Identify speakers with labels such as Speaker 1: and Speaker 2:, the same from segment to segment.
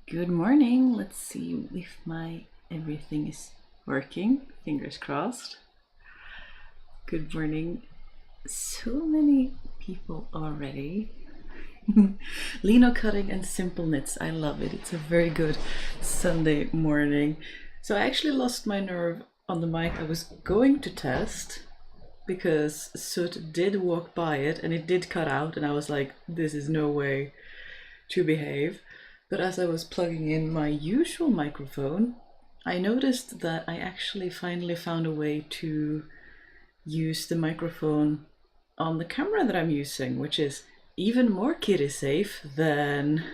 Speaker 1: Good morning. Let's see if my everything is working. Fingers crossed. Good morning. So many people already. Lino cutting and simple knits. I love it. It's a very good Sunday morning. So I actually lost my nerve on the mic I was going to test because Soot did walk by it and it did cut out, and I was like, this is no way to behave. But as I was plugging in my usual microphone, I noticed that I actually finally found a way to use the microphone on the camera that I'm using, which is even more kitty safe than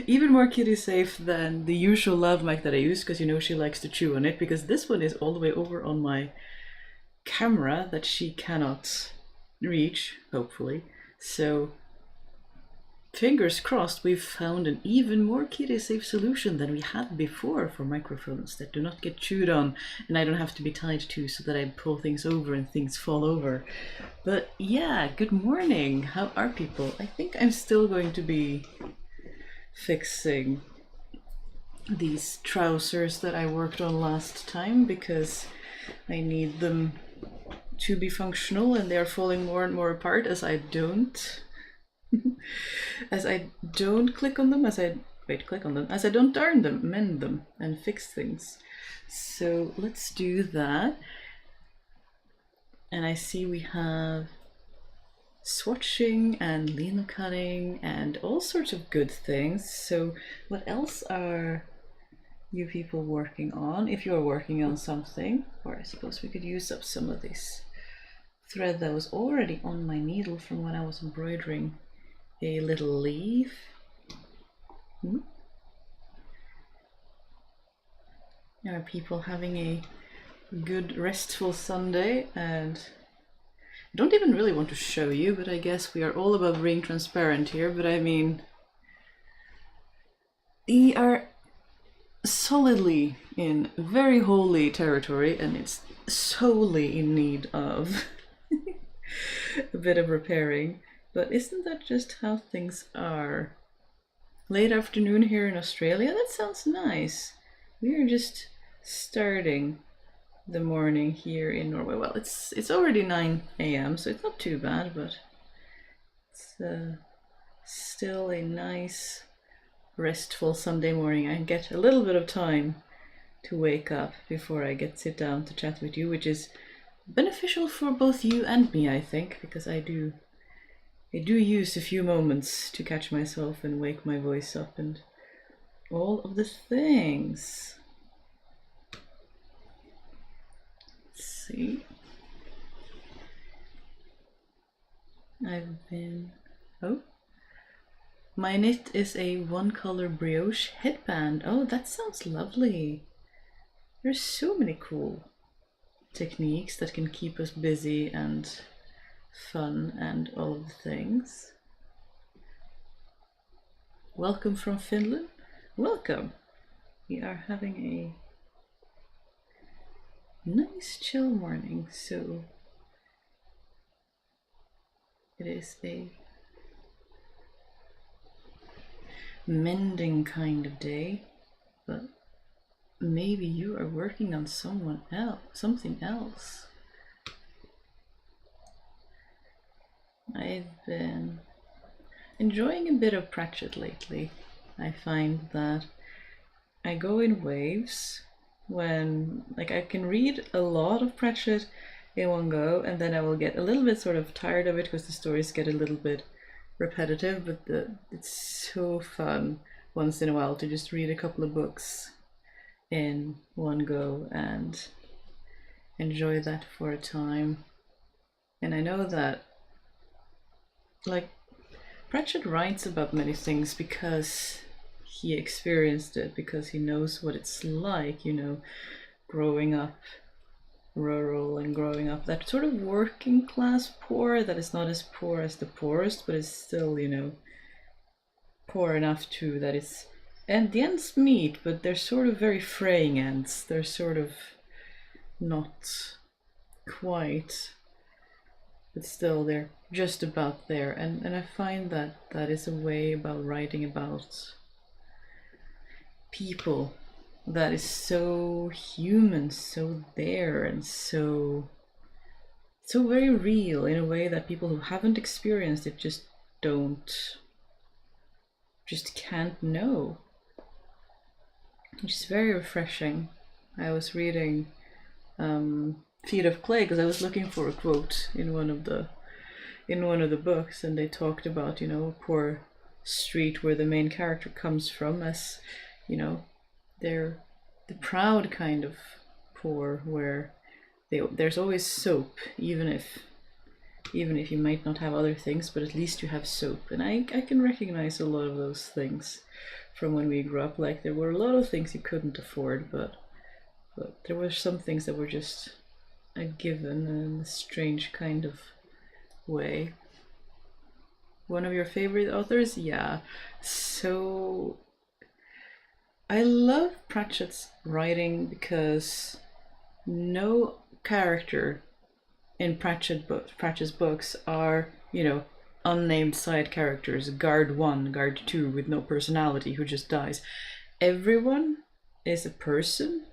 Speaker 1: even more kitty safe than the usual lav mic that I use, because you know she likes to chew on it, because this one is all the way over on my camera that she cannot reach, hopefully. So fingers crossed, we've found an even more kitty safe solution than we had before for microphones that do not get chewed on and I don't have to be tied to so that I pull things over and things fall over. But yeah, good morning. How are people? I think I'm still going to be fixing these trousers that I worked on last time because I need them to be functional, and they're falling more and more apart as I don't click on them, as I don't darn them, mend them, and fix things. So let's do that. And I see we have swatching and lino cutting and all sorts of good things. So what else are you people working on? If you're working on something, or I suppose we could use up some of this thread that was already on my needle from when I was embroidering a little leaf. Are people having a good restful Sunday? And I don't even really want to show you, but I guess we are all about being transparent here. But I mean, we are solidly in very holy territory, and it's solely in need of a bit of repairing. But isn't that just how things are? Late afternoon here in Australia? That sounds nice. We are just starting the morning here in Norway. Well, it's already 9 a.m, so it's not too bad, but it's still a nice, restful Sunday morning. I get a little bit of time to wake up before I sit down to chat with you, which is beneficial for both you and me, I think, because I do use a few moments to catch myself and wake my voice up and all of the things. Let's see. My knit is a one-color brioche headband. Oh, that sounds lovely. There's so many cool techniques that can keep us busy and fun and all of the things. Welcome from Finland. Welcome. We are having a nice chill morning, so it is a mending kind of day, but maybe you are working on something else. I've been enjoying a bit of Pratchett lately. I find that I go in waves when, like, I can read a lot of Pratchett in one go, and then I will get a little bit sort of tired of it because the stories get a little bit repetitive, but it's so fun once in a while to just read a couple of books in one go and enjoy that for a time. And I know that, like, Pratchett writes about many things because he experienced it, because he knows what it's like, you know, growing up rural and growing up that sort of working class poor that is not as poor as the poorest, but is still, you know, poor enough to that it's, and the ends meet, but they're sort of very fraying ends. They're sort of not quite, but still they're just about there. And I find that that is a way about writing about people that is so human, so there, and so very real in a way that people who haven't experienced it just can't know. Which is very refreshing. I was reading Feet of Clay because I was looking for a quote in one of the books, and they talked about, you know, a poor street where the main character comes from, as, you know, they're the proud kind of poor, where there's always soap, even if you might not have other things, but at least you have soap. And I can recognize a lot of those things from when we grew up. Like, there were a lot of things you couldn't afford, but there were some things that were just a given in a strange kind of way. One of your favorite authors? Yeah. So I love Pratchett's writing because no character in Pratchett's books are, you know, unnamed side characters, guard 1, guard 2 with no personality who just dies. Everyone is a person,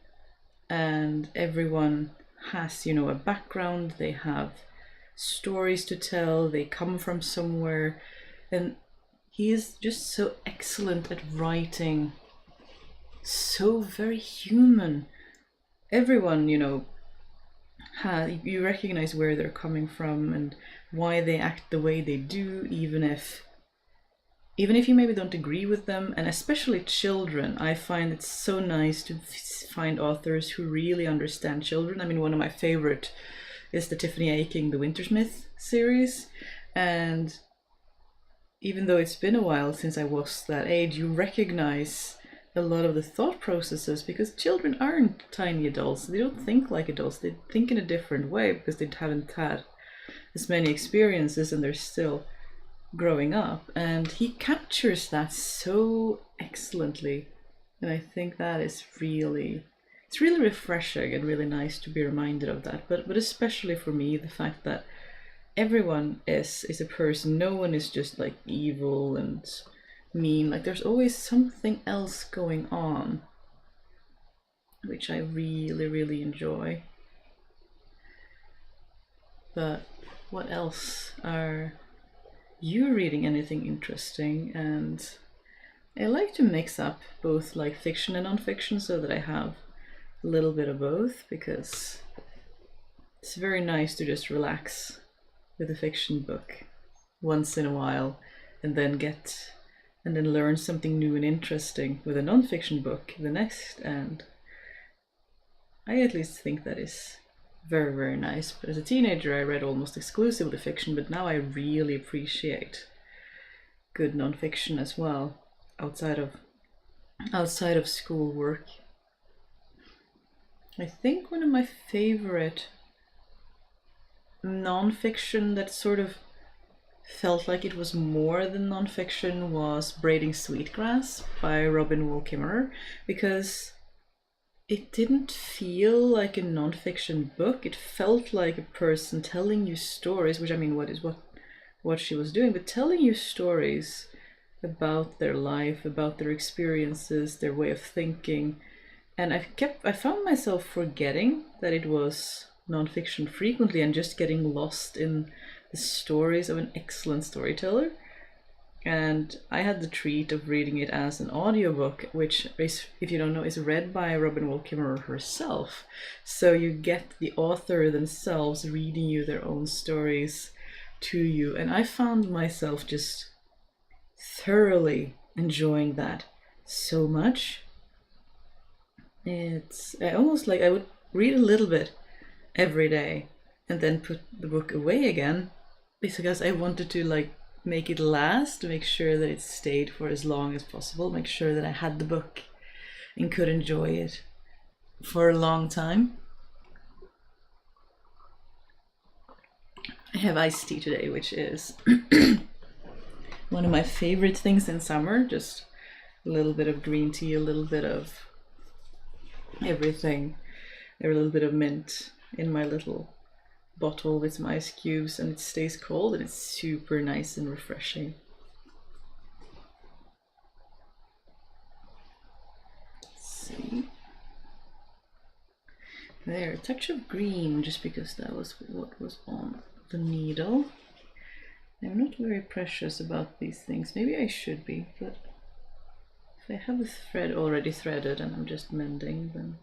Speaker 1: and everyone has, you know, a background, they have stories to tell, they come from somewhere, and he is just so excellent at writing, so very human. Everyone, you know, you recognize where they're coming from and why they act the way they do, even if you maybe don't agree with them. And especially children, I find it so nice to find authors who really understand children. I mean, one of my favorite is the Tiffany Aching The Wintersmith series, and even though it's been a while since I was that age, you recognize a lot of the thought processes, because children aren't tiny adults. They don't think like adults. They think in a different way because they haven't had as many experiences and they're still growing up. And he captures that so excellently. And I think that is really, it's really refreshing and really nice to be reminded of that. But especially for me, the fact that everyone is a person. No one is just like evil and mean. Like, there's always something else going on, which I really, really enjoy. But what else? Are you reading anything interesting? And I like to mix up both like fiction and non-fiction so that I have a little bit of both, because it's very nice to just relax with a fiction book once in a while and then learn something new and interesting with a non-fiction book the next. And I at least think that is very, very nice. But as a teenager, I read almost exclusively fiction, but now I really appreciate good non-fiction as well, outside of schoolwork. I think one of my favorite non-fiction that sort of felt like it was more than non-fiction was Braiding Sweetgrass by Robin Wall Kimmerer, because it didn't feel like a non-fiction book. It felt like a person telling you stories, which, I mean, what she was doing, but telling you stories about their life, about their experiences, their way of thinking. And I found myself forgetting that it was non-fiction frequently and just getting lost in the stories of an excellent storyteller. And I had the treat of reading it as an audiobook, which is, if you don't know, is read by Robin Wall Kimmerer herself. So you get the author themselves reading you their own stories to you. And I found myself just thoroughly enjoying that so much. It's almost like I would read a little bit every day and then put the book away again, because I wanted to like make it last, to make sure that it stayed for as long as possible, make sure that I had the book and could enjoy it for a long time. I have iced tea today, which is one of my favorite things in summer. Just a little bit of green tea, a little bit of everything, a little bit of mint in my little bottle with some ice cubes, and it stays cold and it's super nice and refreshing. There, a touch of green, just because that was what was on the needle. I'm not very precious about these things. Maybe I should be, but if I have a thread already threaded and I'm just mending, then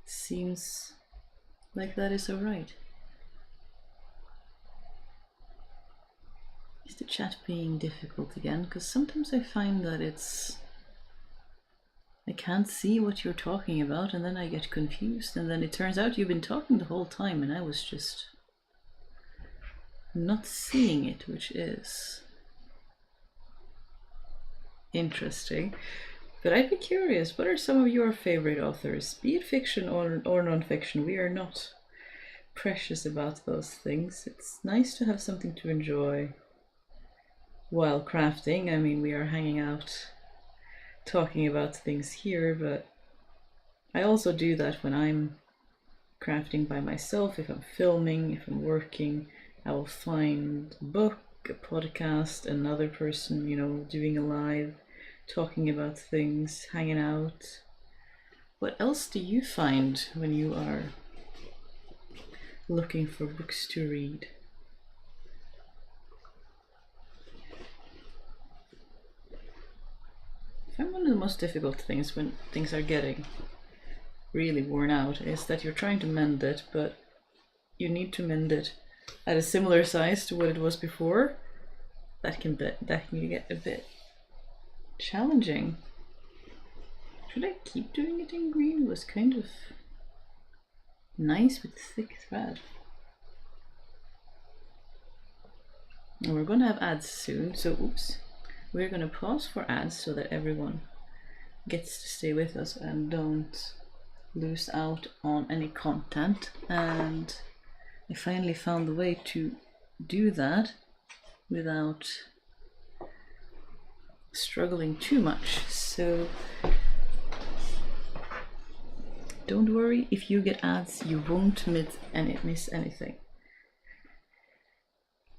Speaker 1: it seems like that is alright. Is the chat being difficult again? Because sometimes I find that I can't see what you're talking about, and then I get confused, and then it turns out you've been talking the whole time and I was just not seeing it, which is interesting. But I'd be curious, what are some of your favorite authors, be it fiction or non-fiction? We are not precious about those things. It's nice to have something to enjoy while crafting. I mean, we are hanging out talking about things here, but I also do that when I'm crafting by myself. If I'm filming, if I'm working, I will find a book, a podcast, another person, you know, doing a live, talking about things, hanging out. What else do you find when you are looking for books to read? I find one of the most difficult things when things are getting really worn out is that you're trying to mend it, but you need to mend it at a similar size to what it was before. That can get a bit challenging. Should I keep doing it in green? It was kind of nice with thick thread. And we're gonna have ads soon, so oops. We're gonna pause for ads so that everyone gets to stay with us and don't lose out on any content. And I finally found the way to do that without struggling too much. So don't worry, if you get ads, you won't miss anything.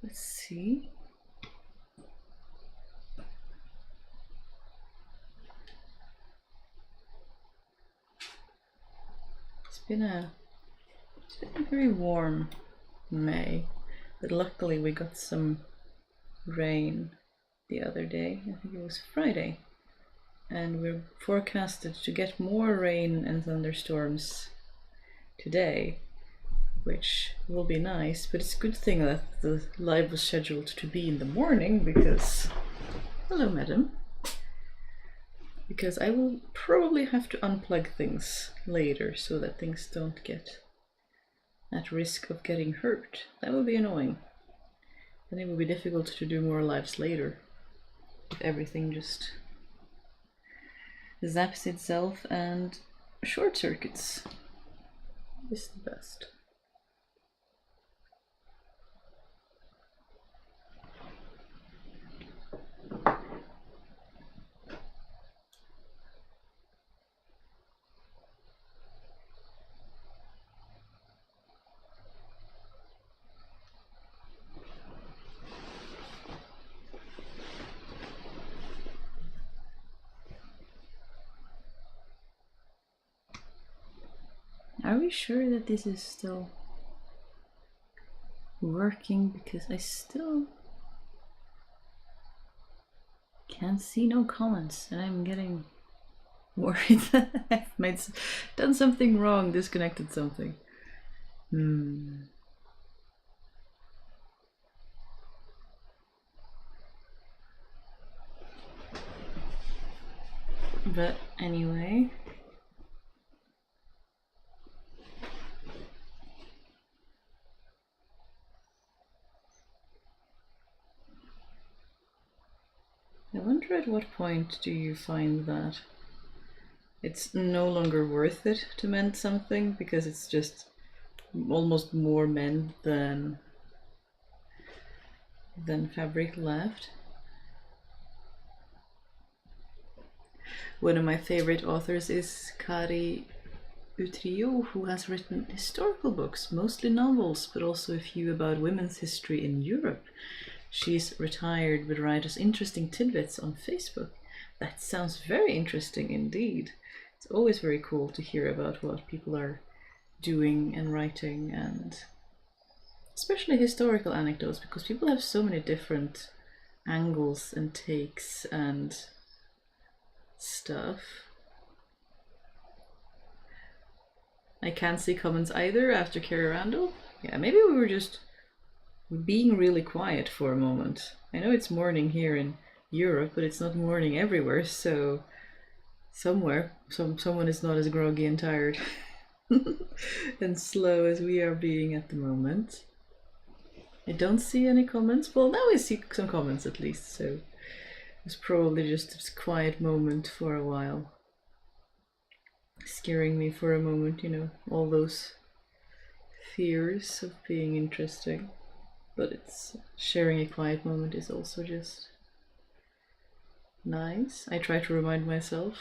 Speaker 1: Let's see. It's been a very warm May, but luckily we got some rain the other day. I think it was Friday, and we're forecasted to get more rain and thunderstorms today, which will be nice. But it's a good thing that the live was scheduled to be in the morning, because hello madam, because I will probably have to unplug things later so that things don't get at risk of getting hurt. That would be annoying. Then it would be difficult to do more lives later if everything just zaps itself and short circuits. This is the best. Are we sure that this is still working? Because I still can't see no comments, and I'm getting worried that I've done something wrong, disconnected something. But anyway, I wonder at what point do you find that it's no longer worth it to mend something because it's just almost more mend than fabric left. One of my favorite authors is Kari Utrio, who has written historical books, mostly novels, but also a few about women's history in Europe. She's retired but writes interesting tidbits on Facebook. That sounds very interesting indeed. It's always very cool to hear about what people are doing and writing, and especially historical anecdotes, because people have so many different angles and takes and stuff. I can't see comments either after Carrie Randall. Yeah, maybe we were just being really quiet for a moment. I know it's morning here in Europe, but it's not morning everywhere, so somewhere someone is not as groggy and tired and slow as we are being at the moment. I don't see any comments. Well, now I see some comments at least, so it's probably just a quiet moment for a while. Scaring me for a moment, you know, all those fears of being interesting. But it's sharing a quiet moment is also just nice. I try to remind myself.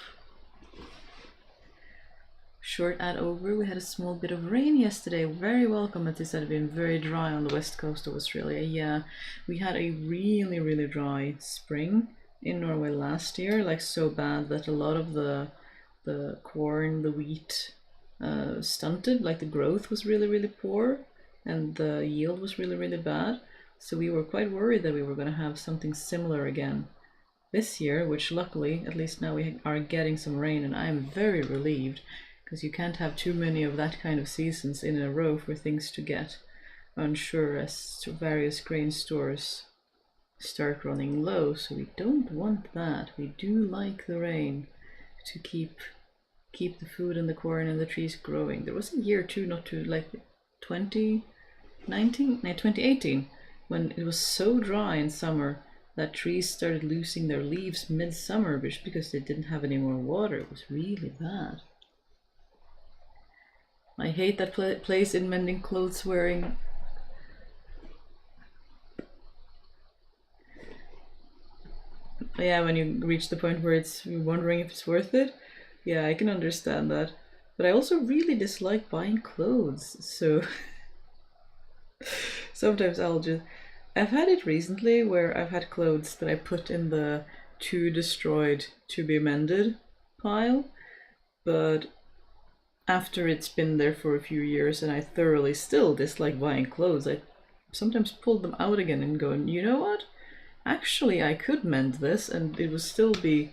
Speaker 1: Short ad over. We had a small bit of rain yesterday. Very welcome. It had been very dry on the west coast of Australia. Yeah, we had a really, really dry spring in Norway last year, like so bad that a lot of the corn, the wheat stunted, like the growth was really, really poor and the yield was really, really bad. So we were quite worried that we were going to have something similar again this year, which luckily, at least now we are getting some rain, and I'm very relieved, because you can't have too many of that kind of seasons in a row for things to get unsure as various grain stores start running low. So we don't want that. We do like the rain to keep the food and the corn and the trees growing. There was a year too, not too, like 2018, when it was so dry in summer that trees started losing their leaves mid-summer because they didn't have any more water. It was really bad. I hate that place in mending clothes wearing. Yeah, when you reach the point where you're wondering if it's worth it. Yeah, I can understand that. But I also really dislike buying clothes, so sometimes I've had it recently where I've had clothes that I put in the too destroyed to be mended pile, but after it's been there for a few years and I thoroughly still dislike buying clothes, I sometimes pull them out again and go, you know what? Actually, I could mend this and it would still be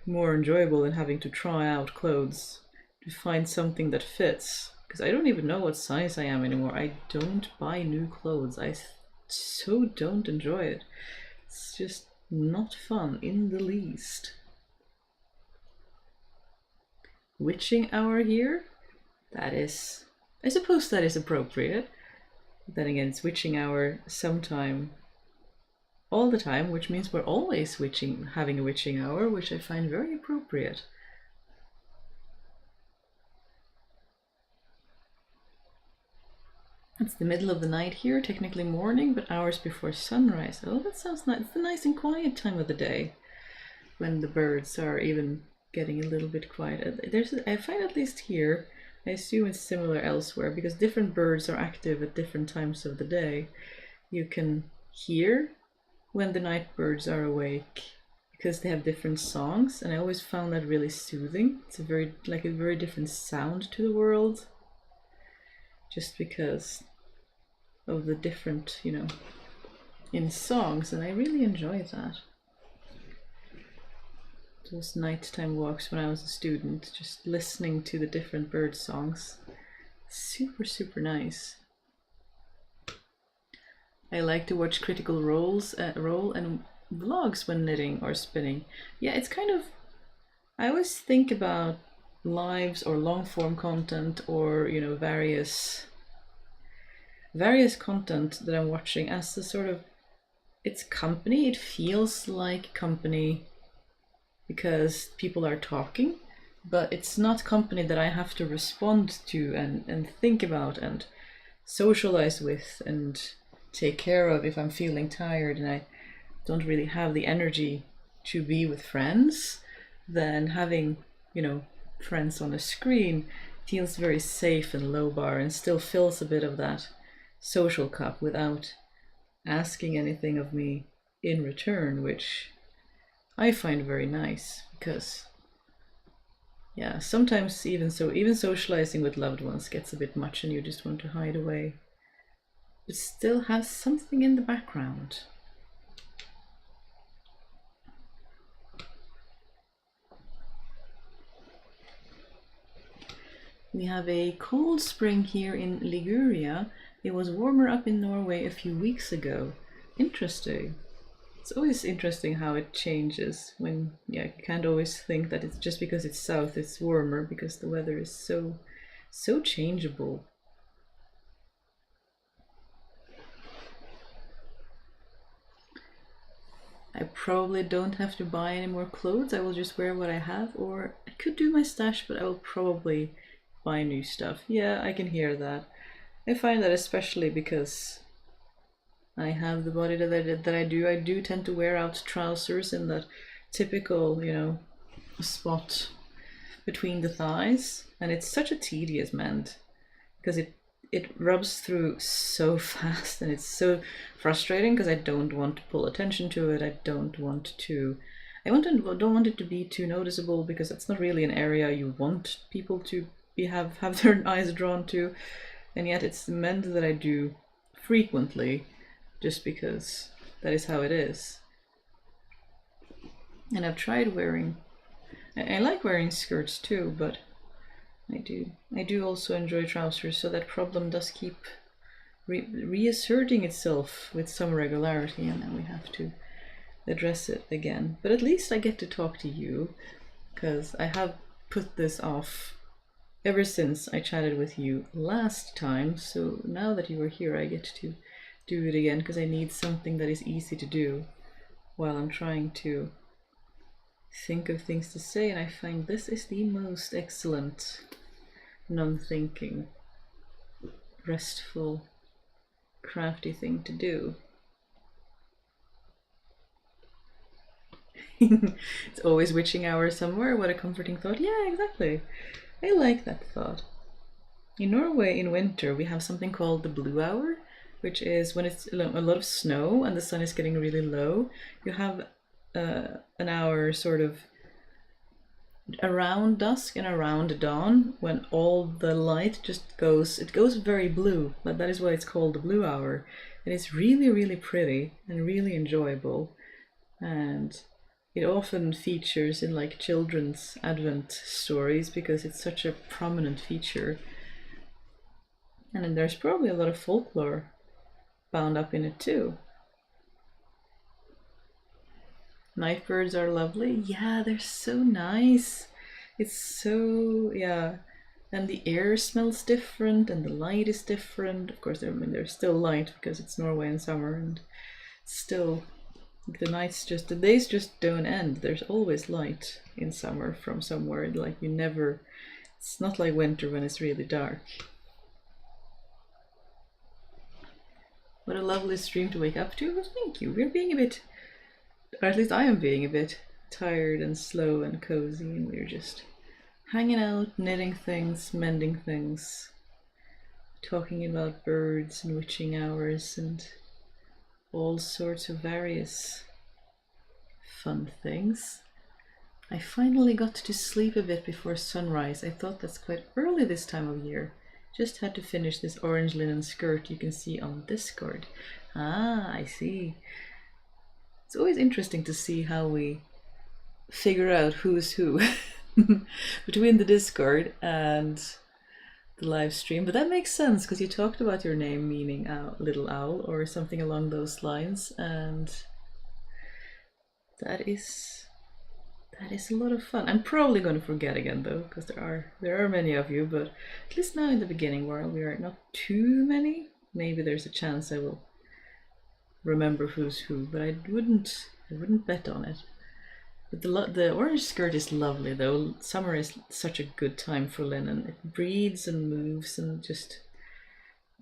Speaker 1: more enjoyable than having to try out clothes to find something that fits. Because I don't even know what size I am anymore. I don't buy new clothes. I so don't enjoy it. It's just not fun in the least. Witching hour here? That is, I suppose that is appropriate. But then again, it's witching hour sometime all the time, which means we're always having a witching hour, which I find very appropriate. It's the middle of the night here, technically morning, but hours before sunrise. Oh, that sounds nice. It's the nice and quiet time of the day when the birds are even getting a little bit quiet. I find at least here, I assume it's similar elsewhere, because different birds are active at different times of the day. You can hear when the night birds are awake because they have different songs, and I always found that really soothing. It's a very different sound to the world, just because of the different, in songs, and I really enjoy that. Those nighttime walks when I was a student, just listening to the different bird songs. Super, super nice. I like to watch Critical Role and vlogs when knitting or spinning. Yeah, it's kind of, I always think about lives or long form content or various content that I'm watching as a sort of, it's company. It feels like company because people are talking, but it's not company that I have to respond to and think about and socialize with and take care of if I'm feeling tired and I don't really have the energy to be with friends. Then having friends on a screen feels very safe and low bar and still fills a bit of that social cup without asking anything of me in return, which I find very nice, because Yeah, sometimes even socializing with loved ones gets a bit much and you just want to hide away. But still has something in the background. We have a cold spring here in Liguria. It was warmer up in Norway a few weeks ago. Interesting. It's always interesting how it changes when, yeah, you can't always think that it's just because it's south it's warmer, because the weather is so changeable. I probably don't have to buy any more clothes. I will just wear what I have, or I could do my stash, but I will probably buy new stuff. Yeah, I can hear that. I find that especially because I have the body that I do. I do tend to wear out trousers in that typical, spot between the thighs, and it's such a tedious mend because it rubs through so fast and it's so frustrating because I don't want to pull attention to it. I don't want don't want it to be too noticeable, because that's not really an area you want people to have their eyes drawn to. And yet it's the mend that I do frequently just because that is how it is. And I've tried wearing, I like wearing skirts too, but I do also enjoy trousers, so that problem does keep reasserting itself with some regularity, and then we have to address it again. But at least I get to talk to you, because I have put this off ever since I chatted with you last time, so now that you are here I get to do it again, because I need something that is easy to do while I'm trying to think of things to say, and I find this is the most excellent non-thinking, restful, crafty thing to do. It's always witching hour somewhere. What a comforting thought. Yeah, exactly. I like that thought. In Norway in winter we have something called the blue hour, which is when it's a lot of snow and the sun is getting really low. You have an hour sort of around dusk and around dawn when all the light just goes very blue. That is why it's called the blue hour, and it's really, really pretty and really enjoyable. And it often features in like children's Advent stories because it's such a prominent feature. And then there's probably a lot of folklore bound up in it too. Night birds are lovely. Yeah, they're so nice. It's so, yeah. And the air smells different and the light is different. Of course, they're still light because it's Norway in summer, and still the days just don't end. There's always light in summer from somewhere. Like it's not like winter when it's really dark. What a lovely stream to wake up to. Well, thank you. We're being a bit, or at least I am being a bit tired and slow and cozy, and we're just hanging out, knitting things, mending things, talking about birds and witching hours and all sorts of various fun things. I finally got to sleep a bit before sunrise. I thought that's quite early this time of year. Just had to finish this orange linen skirt you can see on Discord. Ah, I see. It's always interesting to see how we figure out who's who between the Discord and the live stream. But that makes sense because you talked about your name meaning little owl or something along those lines, and that is a lot of fun. I'm probably going to forget again though, because there are many of you, but at least now in the beginning while we are not too many, maybe there's a chance I will remember who's who, but I wouldn't bet on it. But the orange skirt is lovely though. Summer is such a good time for linen. It breathes and moves and just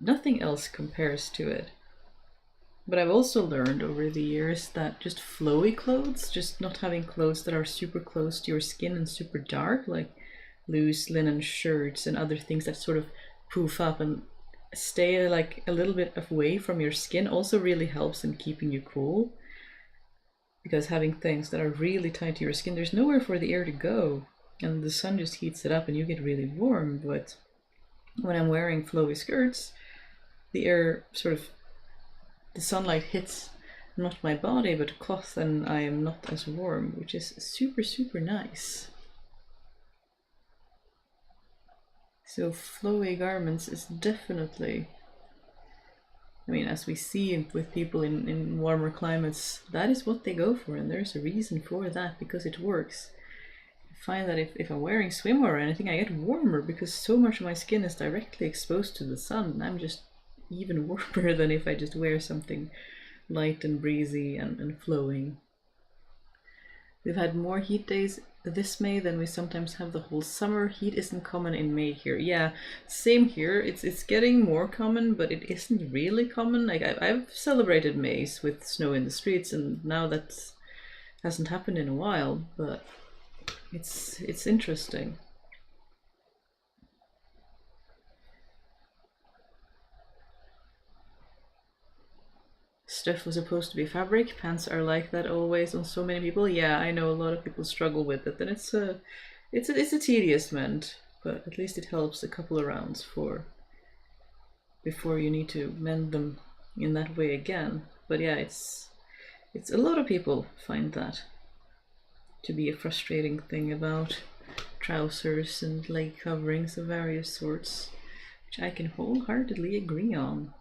Speaker 1: nothing else compares to it. But I've also learned over the years that just flowy clothes, just not having clothes that are super close to your skin and super dark, like loose linen shirts and other things that sort of poof up and stay like a little bit away from your skin, also really helps in keeping you cool. Because having things that are really tight to your skin, there's nowhere for the air to go. and the sun just heats it up and you get really warm. But when I'm wearing flowy skirts, the air sort of, the sunlight hits not my body but cloth, and I am not as warm, which is super, super nice. So flowy garments is definitely, I mean, as we see with people in warmer climates, that is what they go for, and there's a reason for that, because it works. I find that if I'm wearing swimwear or anything, I get warmer because so much of my skin is directly exposed to the sun, and I'm just even warmer than if I just wear something light and breezy and flowing. We've had more heat days this May than we sometimes have the whole summer. Heat isn't common in May here. Yeah, same here. It's getting more common, but it isn't really common. Like I've celebrated Mays with snow in the streets, and now that hasn't happened in a while, but it's interesting. Stuff was supposed to be fabric. Pants are like that always on so many people. Yeah, I know a lot of people struggle with it, and it's a tedious mend, but at least it helps a couple of rounds before you need to mend them in that way again. But yeah, it's a lot of people find that to be a frustrating thing about trousers and leg coverings of various sorts, which I can wholeheartedly agree on.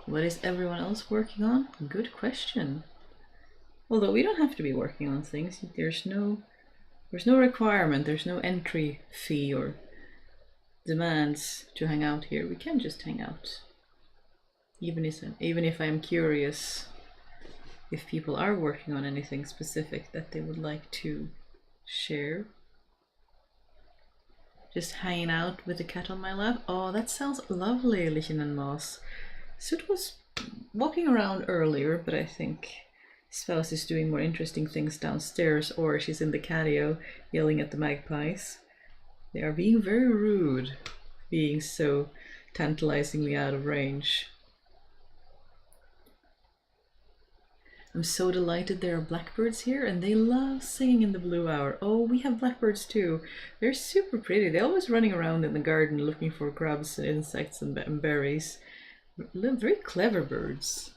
Speaker 1: What is everyone else working on? Good question. Although we don't have to be working on things. There's no requirement, there's no entry fee or demands to hang out here. We can just hang out. Even if I'm curious if people are working on anything specific that they would like to share. Just hanging out with the cat on my lap. Oh, that sounds lovely, Lichen and Moss. Sut was walking around earlier, but I think spouse is doing more interesting things downstairs, or she's in the catio yelling at the magpies. They are being very rude, being so tantalizingly out of range. I'm so delighted there are blackbirds here, and they love singing in the blue hour. Oh, we have blackbirds too. They're super pretty. They're always running around in the garden looking for grubs and insects and berries. Very clever birds.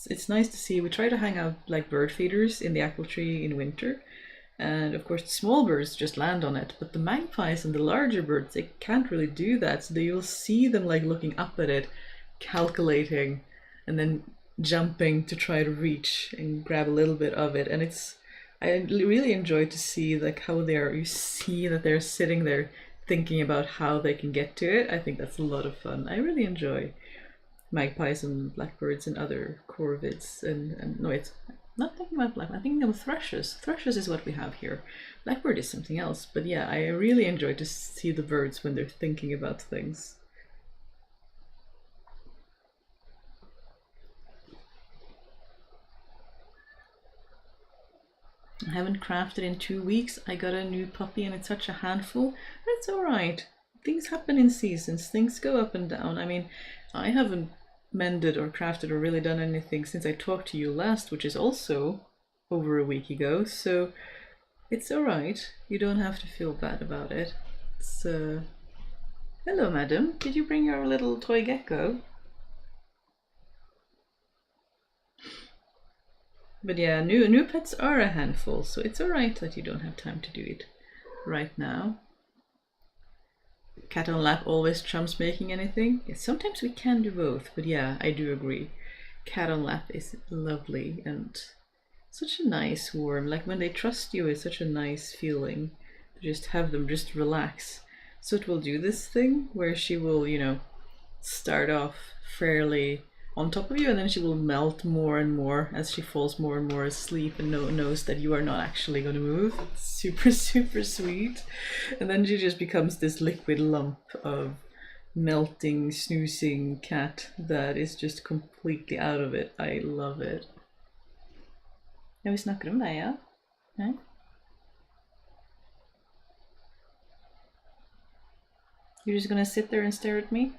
Speaker 1: It's nice to see. We try to hang out like bird feeders in the apple tree in winter, and of course the small birds just land on it, but the magpies and the larger birds, they can't really do that, so you'll see them like looking up at it, calculating, and then jumping to try to reach and grab a little bit of it. And I really enjoy to see like how you see that they're sitting there thinking about how they can get to it. I think that's a lot of fun. I really enjoy magpies and blackbirds and other corvids, and no, it's not thinking about blackbird. I'm thinking of thrushes. Thrushes is what we have here. Blackbird is something else, but yeah, I really enjoy to see the birds when they're thinking about things. I haven't crafted in 2 weeks. I got a new puppy and it's such a handful. That's alright. Things happen in seasons. Things go up and down. I mean, I haven't mended or crafted or really done anything since I talked to you last, which is also over a week ago, so it's alright. You don't have to feel bad about it. It's, hello, madam. Did you bring your little toy gecko? But yeah, new pets are a handful, so it's alright that you don't have time to do it right now. Cat on lap always trumps making anything. Yeah, sometimes we can do both, but yeah, I do agree. Cat on lap is lovely and such a nice warm, like when they trust you, it's such a nice feeling to just have them just relax. So it will do this thing where she will, you know, start off fairly on top of you, and then she will melt more and more as she falls more and more asleep and knows that you are not actually going to move. It's super, super sweet. And then she just becomes this liquid lump of melting, snoozing cat that is just completely out of it. I love it. Ja, vi snakker om deg, ja? Nei? You're just gonna sit there and stare at me?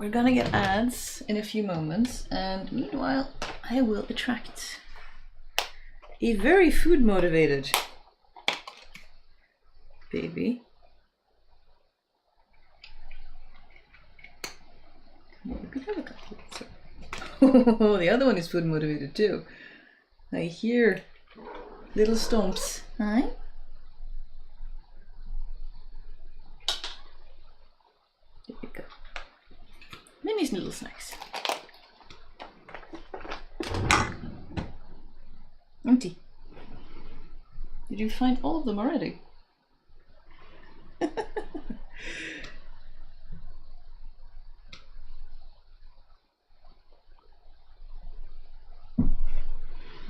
Speaker 1: we're gonna get ads in a few moments, and meanwhile I will attract a very food motivated baby. We could have a couple. Oh, the other one is food motivated too. I hear little stomps. Hi. There you go. Minnie's little snacks. Empty. Did you find all of them already?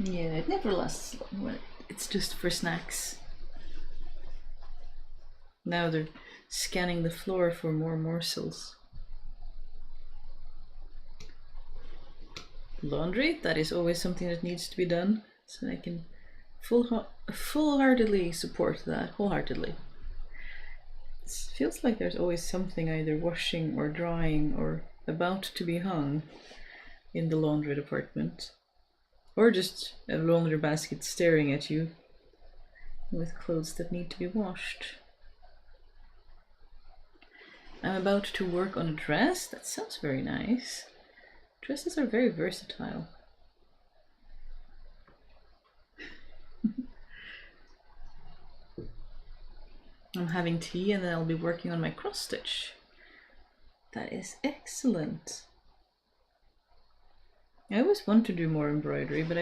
Speaker 1: Yeah, it never lasts long. It's just for snacks. Now they're scanning the floor for more morsels. Laundry, that is always something that needs to be done, so I can full-heartedly support that, wholeheartedly. It feels like there's always something either washing or drying or about to be hung in the laundry department. Or just a laundry basket staring at you with clothes that need to be washed. I'm about to work on a dress. That sounds very nice. Dresses are very versatile. I'm having tea and then I'll be working on my cross stitch. That is excellent. I always want to do more embroidery, but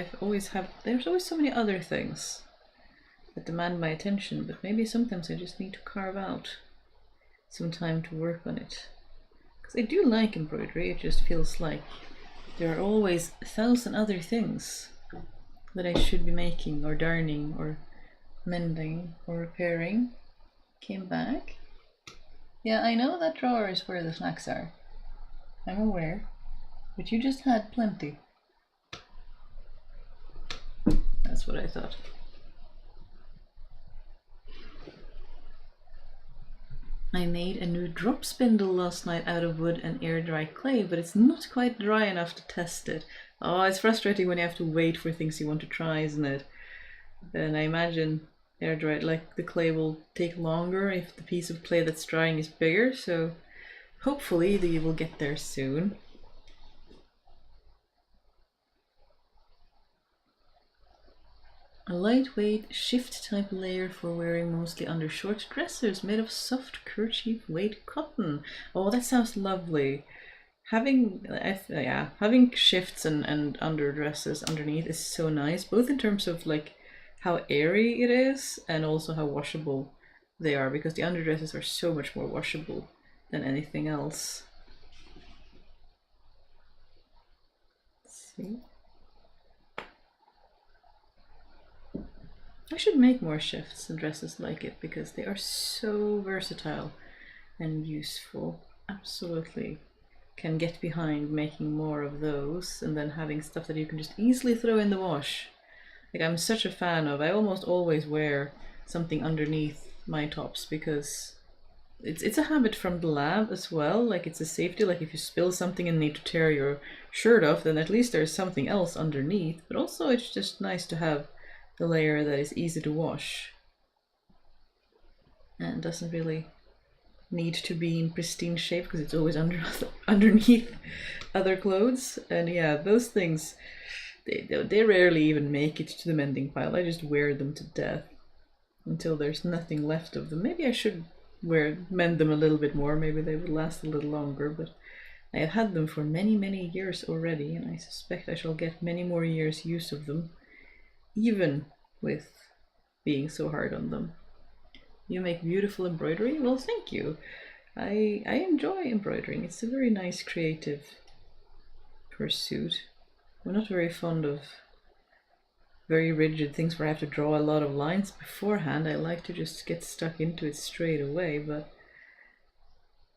Speaker 1: there's always so many other things that demand my attention, but maybe sometimes I just need to carve out some time to work on it. Because I do like embroidery, it just feels like there are always 1,000 other things that I should be making or darning or mending or repairing. Came back. Yeah, I know that drawer is where the snacks are. I'm aware. But you just had plenty. That's what I thought. I made a new drop spindle last night out of wood and air dry clay, but it's not quite dry enough to test it. Oh, it's frustrating when you have to wait for things you want to try, isn't it? And I imagine air dried, like the clay will take longer if the piece of clay that's drying is bigger, so hopefully they will get there soon. A lightweight shift type layer for wearing mostly under short dresses made of soft kerchief weight cotton. Oh, that sounds lovely. Having shifts and underdresses underneath is so nice, both in terms of like how airy it is and also how washable they are, because the underdresses are so much more washable than anything else. Let's see. I should make more shifts and dresses like it because they are so versatile and useful. Absolutely can get behind making more of those and then having stuff that you can just easily throw in the wash. Like I'm such a fan of, I almost always wear something underneath my tops because it's a habit from the lab as well. Like it's a safety, like if you spill something and need to tear your shirt off, then at least there's something else underneath. But also it's just nice to have the layer that is easy to wash and doesn't really need to be in pristine shape because it's always underneath other clothes. And yeah, those things, they rarely even make it to the mending pile. I just wear them to death until there's nothing left of them. Maybe I should mend them a little bit more, maybe they would last a little longer, but I have had them for many years already, and I suspect I shall get many more years use of them, even with being so hard on them. You make beautiful embroidery? Well, thank you. I enjoy embroidering. It's a very nice creative pursuit. I'm not very fond of very rigid things where I have to draw a lot of lines beforehand. I like to just get stuck into it straight away, but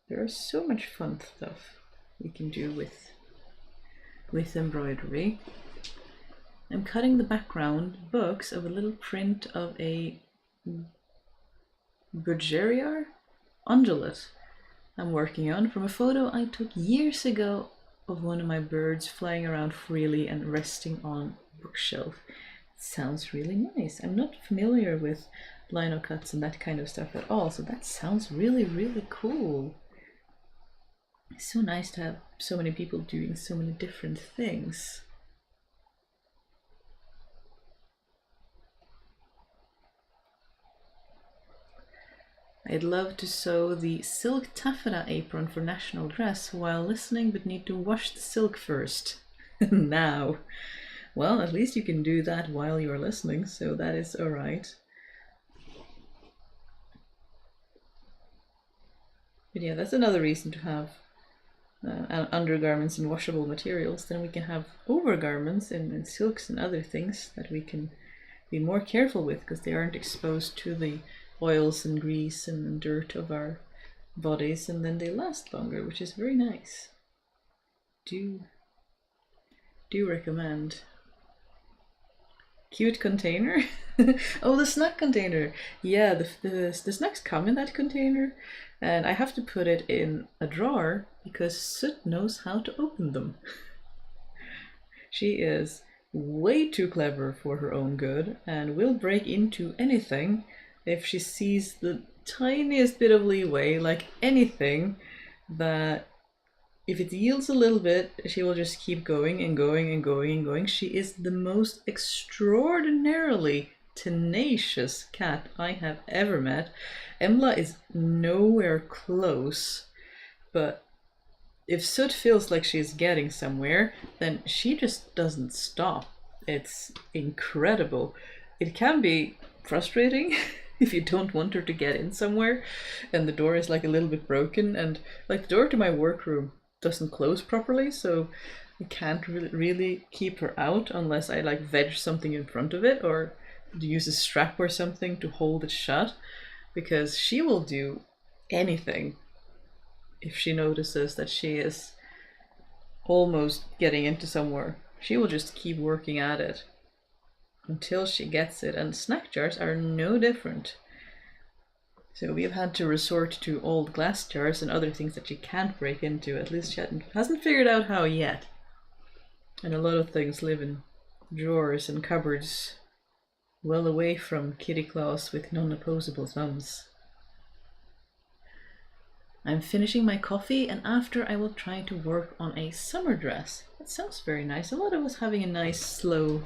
Speaker 1: there is so much fun stuff we can do with embroidery. I'm cutting the background books of a little print of a Budgeriar undulate. I'm working on from a photo I took years ago of one of my birds flying around freely and resting on a bookshelf. It sounds really nice. I'm not familiar with lino cuts and that kind of stuff at all, so that sounds really, really cool. It's so nice to have so many people doing so many different things. I'd love to sew the silk taffeta apron for national dress while listening, but need to wash the silk first. Now. Well, at least you can do that while you're listening, so that is alright. But yeah, that's another reason to have undergarments in washable materials. Then we can have overgarments in silks and other things that we can be more careful with, because they aren't exposed to the oils and grease and dirt of our bodies, and then they last longer, which is very nice. Do recommend. Cute container. Oh, the snack container. Yeah, the snacks come in that container, and I have to put it in a drawer because Soot knows how to open them. She is way too clever for her own good and will break into anything if she sees the tiniest bit of leeway, like anything that if it yields a little bit, she will just keep going and going and going and going. She is the most extraordinarily tenacious cat I have ever met. Embla is nowhere close, but if Soot feels like she's getting somewhere, then she just doesn't stop. It's incredible. It can be frustrating if you don't want her to get in somewhere and the door is like a little bit broken, and like the door to my workroom doesn't close properly, so I can't really keep her out unless I like veg something in front of it or use a strap or something to hold it shut, because she will do anything if she notices that she is almost getting into somewhere. She will just keep working at it until she gets it, and snack jars are no different. So we've had to resort to old glass jars and other things that she can't break into. At least she hasn't figured out how yet. And a lot of things live in drawers and cupboards well away from kitty claws with non-opposable thumbs. I'm finishing my coffee, and after I will try to work on a summer dress. That sounds very nice. A lot of us having a nice slow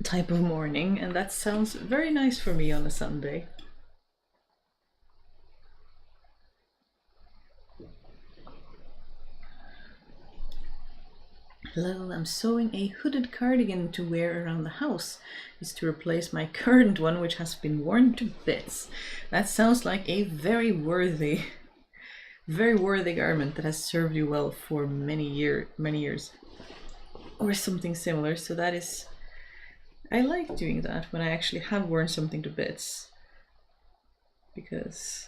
Speaker 1: type of morning, and that sounds very nice for me on a Sunday. Hello, I'm sewing a hooded cardigan to wear around the house. It's to replace my current one, which has been worn to bits. That sounds like a very worthy garment that has served you well for many years, or something similar. So that is, I like doing that when I actually have worn something to bits, because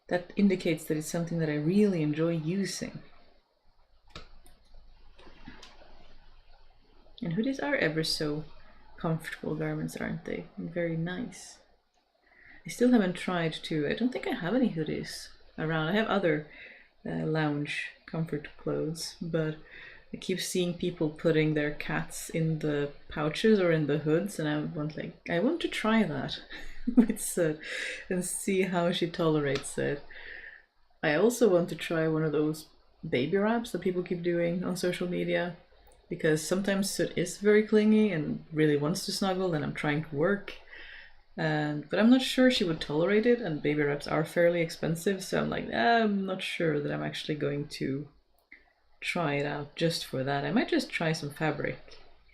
Speaker 1: that indicates that it's something that I really enjoy using. And hoodies are ever so comfortable garments, aren't they? And very nice. I still haven't tried to, I don't think I have any hoodies around. I have other lounge comfort clothes, but I keep seeing people putting their cats in the pouches or in the hoods, and I want to try that with Soot and see how she tolerates it. I also want to try one of those baby wraps that people keep doing on social media, because sometimes Soot is very clingy and really wants to snuggle, and I'm trying to work. But I'm not sure she would tolerate it, and baby wraps are fairly expensive, so I'm like, I'm not sure that I'm actually going to try it out just for that. I might just try some fabric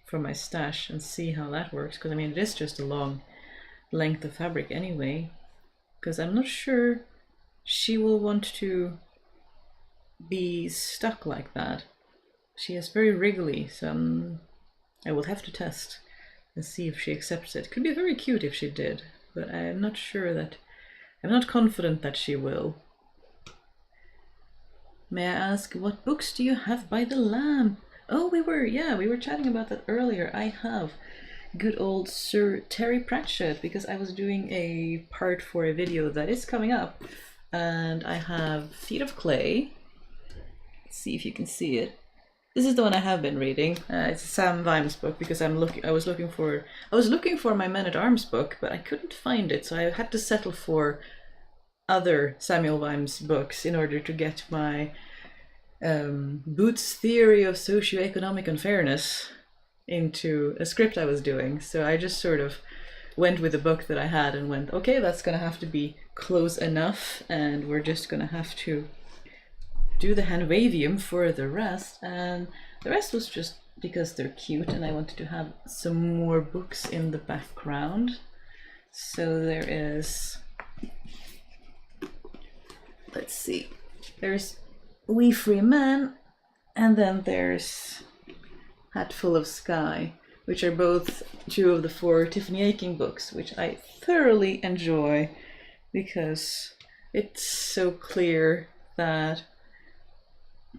Speaker 1: from my stash and see how that works, because I mean, it is just a long length of fabric anyway, because I'm not sure she will want to be stuck like that. She is very wriggly, so I will have to test and see if she accepts it. Could be very cute if she did, but I'm not sure that, I'm not confident that she will. May I ask, what books do you have by the lamp? Oh, we were chatting about that earlier. I have good old Sir Terry Pratchett, because I was doing a part for a video that is coming up and I have Feet of Clay. Let's see if you can see it. This is the one I have been reading. It's a Sam Vimes book because I was looking for my Men at Arms book, but I couldn't find it, so I had to settle for other Samuel Vimes books in order to get my Booth's Theory of Socioeconomic Unfairness into a script I was doing. So I just sort of went with the book that I had and went, okay, that's gonna have to be close enough, and we're just gonna have to do the Hanwavium for the rest. And the rest was just because they're cute and I wanted to have some more books in the background. So there is, let's see, there's We Free Men, and then there's Hatful of Sky, which are both 2 of the 4 Tiffany Aching books, which I thoroughly enjoy because it's so clear that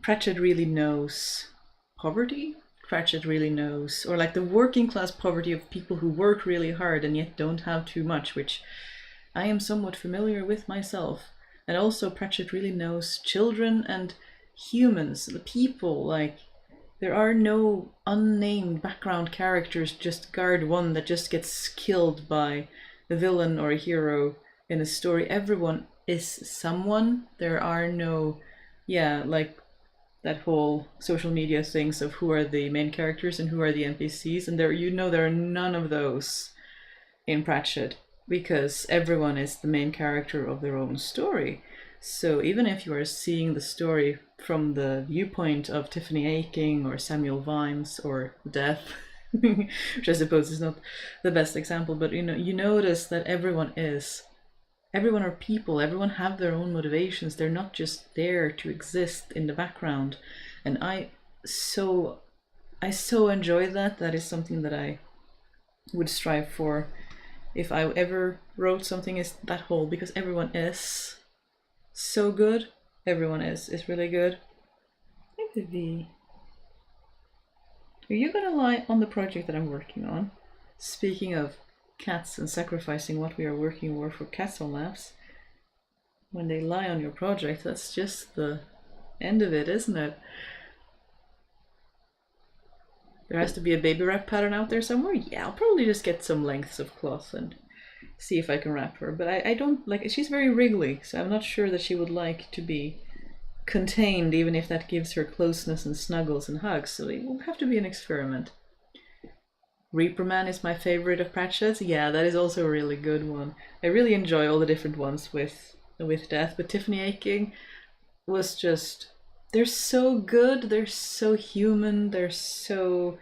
Speaker 1: Pratchett really knows poverty. Pratchett really knows, or like the working class poverty of people who work really hard and yet don't have too much, which I am somewhat familiar with myself. And also Pratchett really knows children and humans, the people. Like, there are no unnamed background characters, just guard one that just gets killed by a villain or a hero in a story. Everyone is someone. There are no, like that whole social media things of who are the main characters and who are the NPCs, and there are none of those in Pratchett, because everyone is the main character of their own story. So even if you are seeing the story from the viewpoint of Tiffany Aching or Samuel Vimes or Death, which I suppose is not the best example, but you notice that everyone are people, everyone have their own motivations. They're not just there to exist in the background. And I so enjoy that. That is something that I would strive for if I ever wrote something, is that whole, because everyone is so good. Everyone is really good. Maybe. Are you gonna lie on the project that I'm working on? Speaking of cats and sacrificing what we are working for Castle Labs, when they lie on your project, that's just the end of it, isn't it? There has to be a baby wrap pattern out there somewhere. Yeah, I'll probably just get some lengths of cloth and see if I can wrap her. But I don't like, she's very wriggly, so I'm not sure that she would like to be contained, even if that gives her closeness and snuggles and hugs. So it will have to be an experiment. Reaper Man is my favorite of Pratchett's. Yeah, that is also a really good one. I really enjoy all the different ones with Death, but Tiffany Aching was just, they're so good, they're so human, they're so,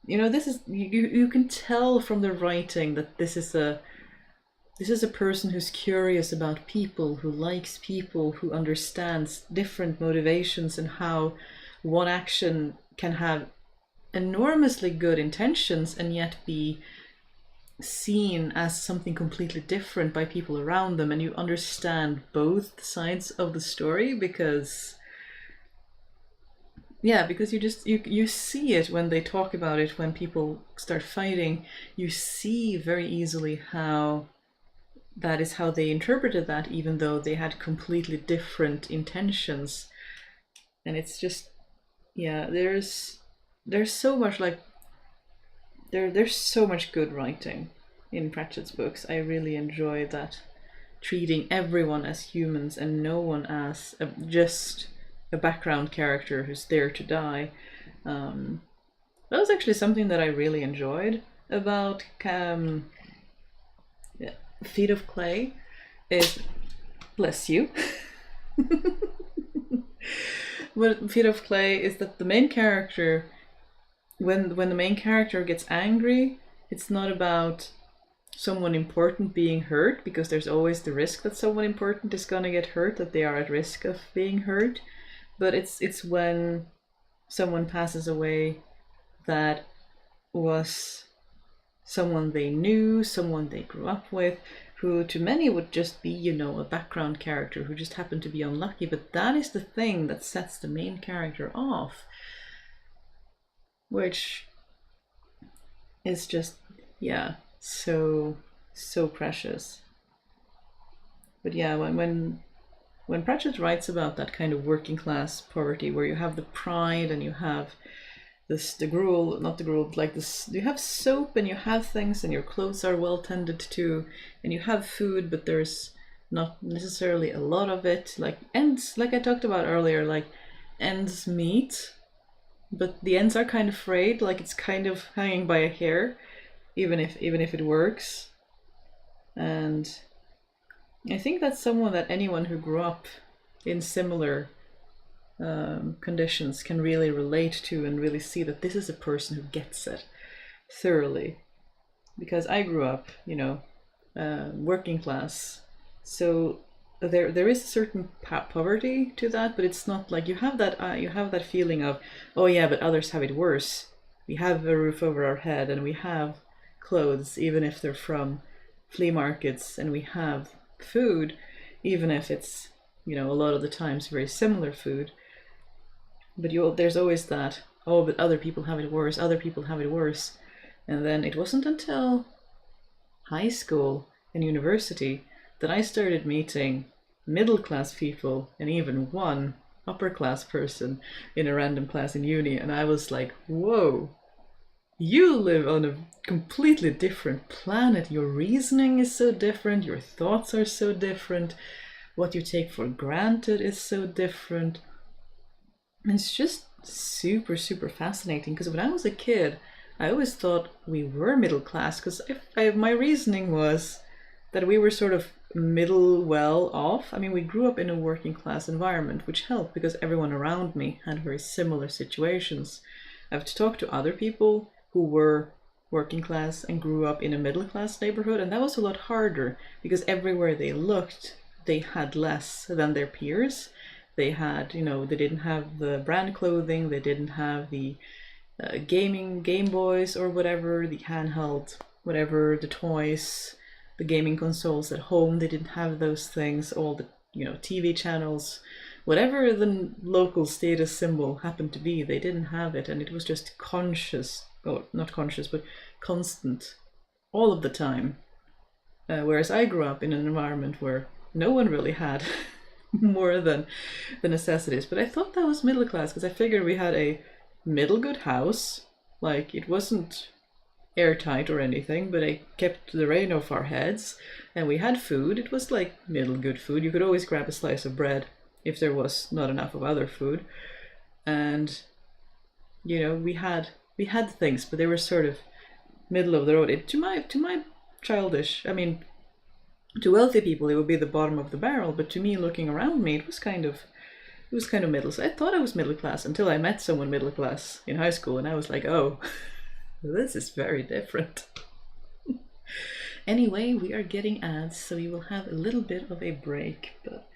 Speaker 1: this is, you can tell from the writing that this is a person who's curious about people, who likes people, who understands different motivations and how one action can have enormously good intentions and yet be seen as something completely different by people around them. And you understand both sides of the story because you see it when they talk about it, when people start fighting. You see very easily how that is how they interpreted that, even though they had completely different intentions. And it's just, there's so much, like, there's so much good writing in Pratchett's books. I really enjoy that, treating everyone as humans and no one as just a background character who's there to die. That was actually something that I really enjoyed about Feet of Clay. Is, bless you. What Feet of Clay is that the main character, when the main character gets angry, it's not about someone important being hurt, because there's always the risk that someone important is gonna get hurt, that they are at risk of being hurt. But it's when someone passes away that was someone they knew, someone they grew up with, who to many would just be, a background character who just happened to be unlucky. But that is the thing that sets the main character off, which is just, so precious. But yeah, when Pratchett writes about that kind of working class poverty, where you have the pride and you have this the gruel, not the gruel, but like this, you have soap and you have things and your clothes are well tended to, and you have food, but there's not necessarily a lot of it. Like ends, like I talked about earlier, like ends meet, but the ends are kind of frayed, like it's kind of hanging by a hair, even if it works. And I think that's someone that anyone who grew up in similar conditions can really relate to and really see that this is a person who gets it thoroughly. Because I grew up, working class, so there is a certain poverty to that, but it's not like you have that feeling of, oh yeah, but others have it worse. We have a roof over our head and we have clothes, even if they're from flea markets, and we have food, even if it's a lot of the times very similar food. But there's always that, oh, but other people have it worse, other people have it worse. And then it wasn't until high school and university that I started meeting middle class people and even one upper class person in a random class in uni. And I was like, whoa, you live on a completely different planet. Your reasoning is so different, your thoughts are so different, what you take for granted is so different. And it's just super, super fascinating, because when I was a kid, I always thought we were middle class, because my reasoning was that we were sort of middle well off. I mean, we grew up in a working class environment, which helped because everyone around me had very similar situations. I've talked to other people who were working class and grew up in a middle class neighborhood, and that was a lot harder because everywhere they looked, they had less than their peers. They had, they didn't have the brand clothing, they didn't have the Game Boys or whatever, the handheld, whatever, the toys, the gaming consoles at home. They didn't have those things, all the, TV channels, whatever the local status symbol happened to be, they didn't have it. And it was just conscious, or not conscious, but constant all of the time. Whereas I grew up in an environment where no one really had more than the necessities. But I thought that was middle class because I figured we had a middle good house. Like, it wasn't airtight or anything, but it kept the rain off our heads, and we had food. It was like middle good food. You could always grab a slice of bread if there was not enough of other food. And we had things, but they were sort of middle of the road. To my childish, I mean, to wealthy people it would be the bottom of the barrel, but to me, looking around me, it was kind of middle. So I thought I was middle class until I met someone middle class in high school, and I was like, oh, this is very different. Anyway, we are getting ads, so we will have a little bit of a break, but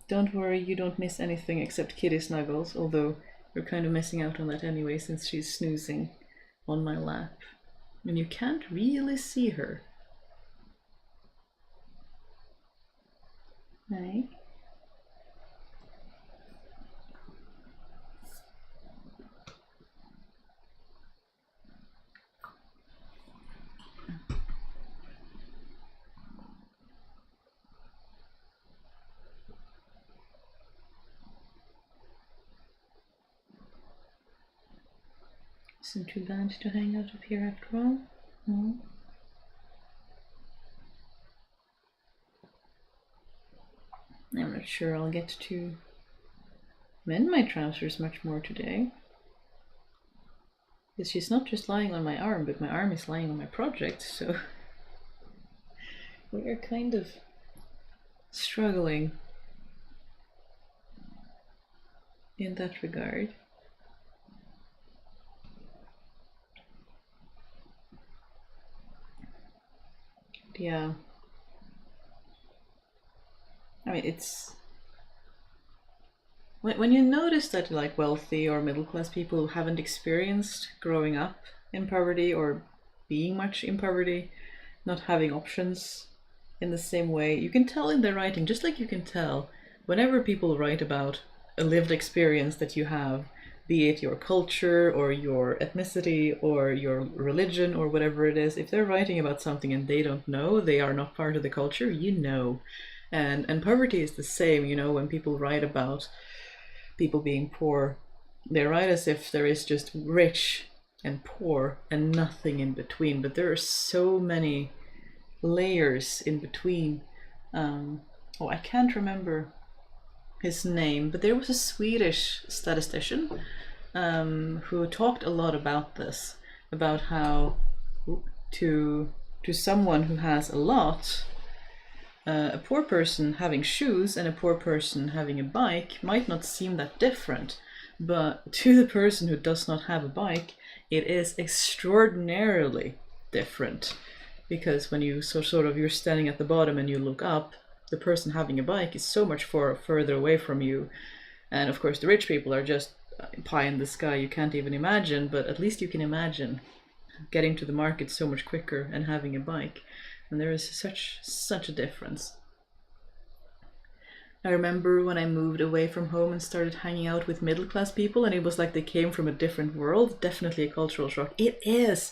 Speaker 1: don't worry, you don't miss anything except kitty snuggles, although you're kind of missing out on that anyway since she's snoozing on my lap. And you can't really see her. Right? Isn't too bad to hang out of here after all. No? I'm not sure I'll get to mend my trousers much more today. Because she's not just lying on my arm, but my arm is lying on my project, so we are kind of struggling in that regard. Yeah. I mean, it's when you notice that like wealthy or middle class people who haven't experienced growing up in poverty or being much in poverty, not having options in the same way, you can tell in their writing, just like you can tell whenever people write about a lived experience that you have, be it your culture or your ethnicity or your religion or whatever it is, if they're writing about something and they don't know, they are not part of the culture, And poverty is the same, you know, when people write about people being poor, they write as if there is just rich and poor and nothing in between, but there are so many layers in between. Oh, I can't remember his name, but there was a Swedish statistician who talked a lot about this, about how to someone who has a lot, a poor person having shoes and a poor person having a bike might not seem that different, but to the person who does not have a bike, it is extraordinarily different. Because when you you're standing at the bottom and you look up, the person having a bike is so much further away from you. And of course the rich people are just pie in the sky, you can't even imagine, but at least you can imagine getting to the market so much quicker and having a bike. And there is such a difference. I remember when I moved away from home and started hanging out with middle class people, and it was like they came from a different world. Definitely a cultural shock. It is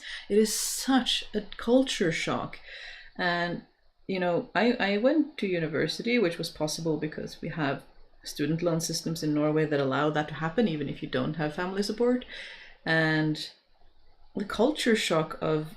Speaker 1: such a culture shock. And you know, I went to university, which was possible because we have student loan systems in Norway that allow that to happen even if you don't have family support. And the culture shock of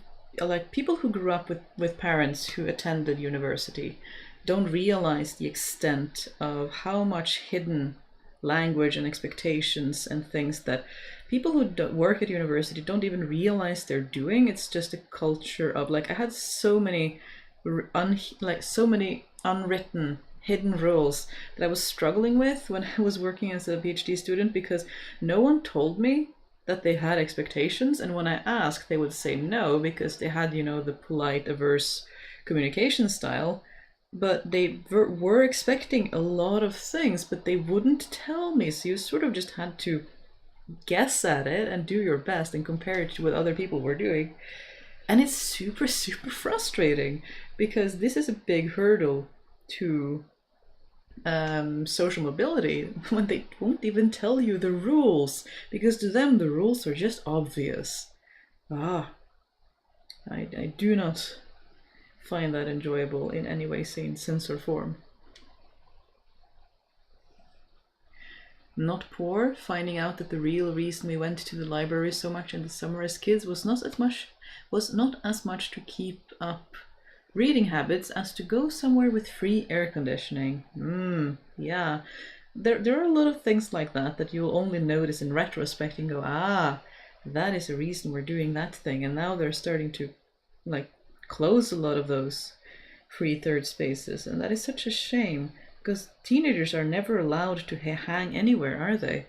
Speaker 1: like people who grew up with parents who attended university don't realize the extent of how much hidden language and expectations and things that people who work at university don't even realize they're doing. It's just a culture of like, I had so many unwritten hidden rules that I was struggling with when I was working as a PhD student, because no one told me that they had expectations, and when I asked they would say no because they had, you know, the polite averse communication style, but they were expecting a lot of things, but they wouldn't tell me, so you sort of just had to guess at it and do your best and compare it to what other people were doing. And it's super frustrating because this is a big hurdle to social mobility when they won't even tell you the rules, because to them the rules are just obvious. I do not find that enjoyable in any way, sense or form. Not poor, finding out that the real reason we went to the library so much in the summer as kids was not as much to keep up reading habits as to go somewhere with free air conditioning. Yeah. There are a lot of things like that you'll only notice in retrospect and go, that is the reason we're doing that thing. And now they're starting to like close a lot of those free third spaces, and that is such a shame, because teenagers are never allowed to hang anywhere, are they?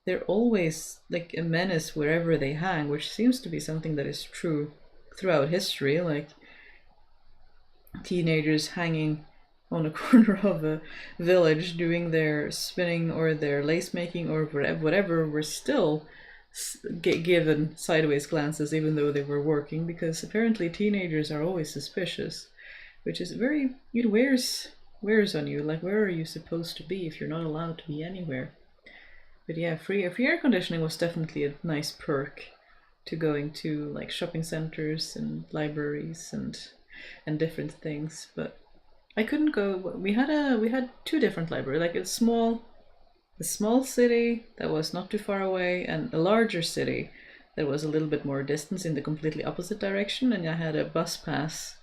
Speaker 1: They're always like a menace wherever they hang, which seems to be something that is true throughout history. Like teenagers hanging on a corner of a village doing their spinning or their lace making or whatever were still given sideways glances even though they were working, because apparently teenagers are always suspicious, which is it wears on you. Like, where are you supposed to be if you're not allowed to be anywhere? But yeah, free air conditioning was definitely a nice perk to going to like shopping centers and libraries and different things. But I couldn't go. We had two different libraries, like a small city that was not too far away, and a larger city that was a little bit more distance in the completely opposite direction. And I had a bus pass.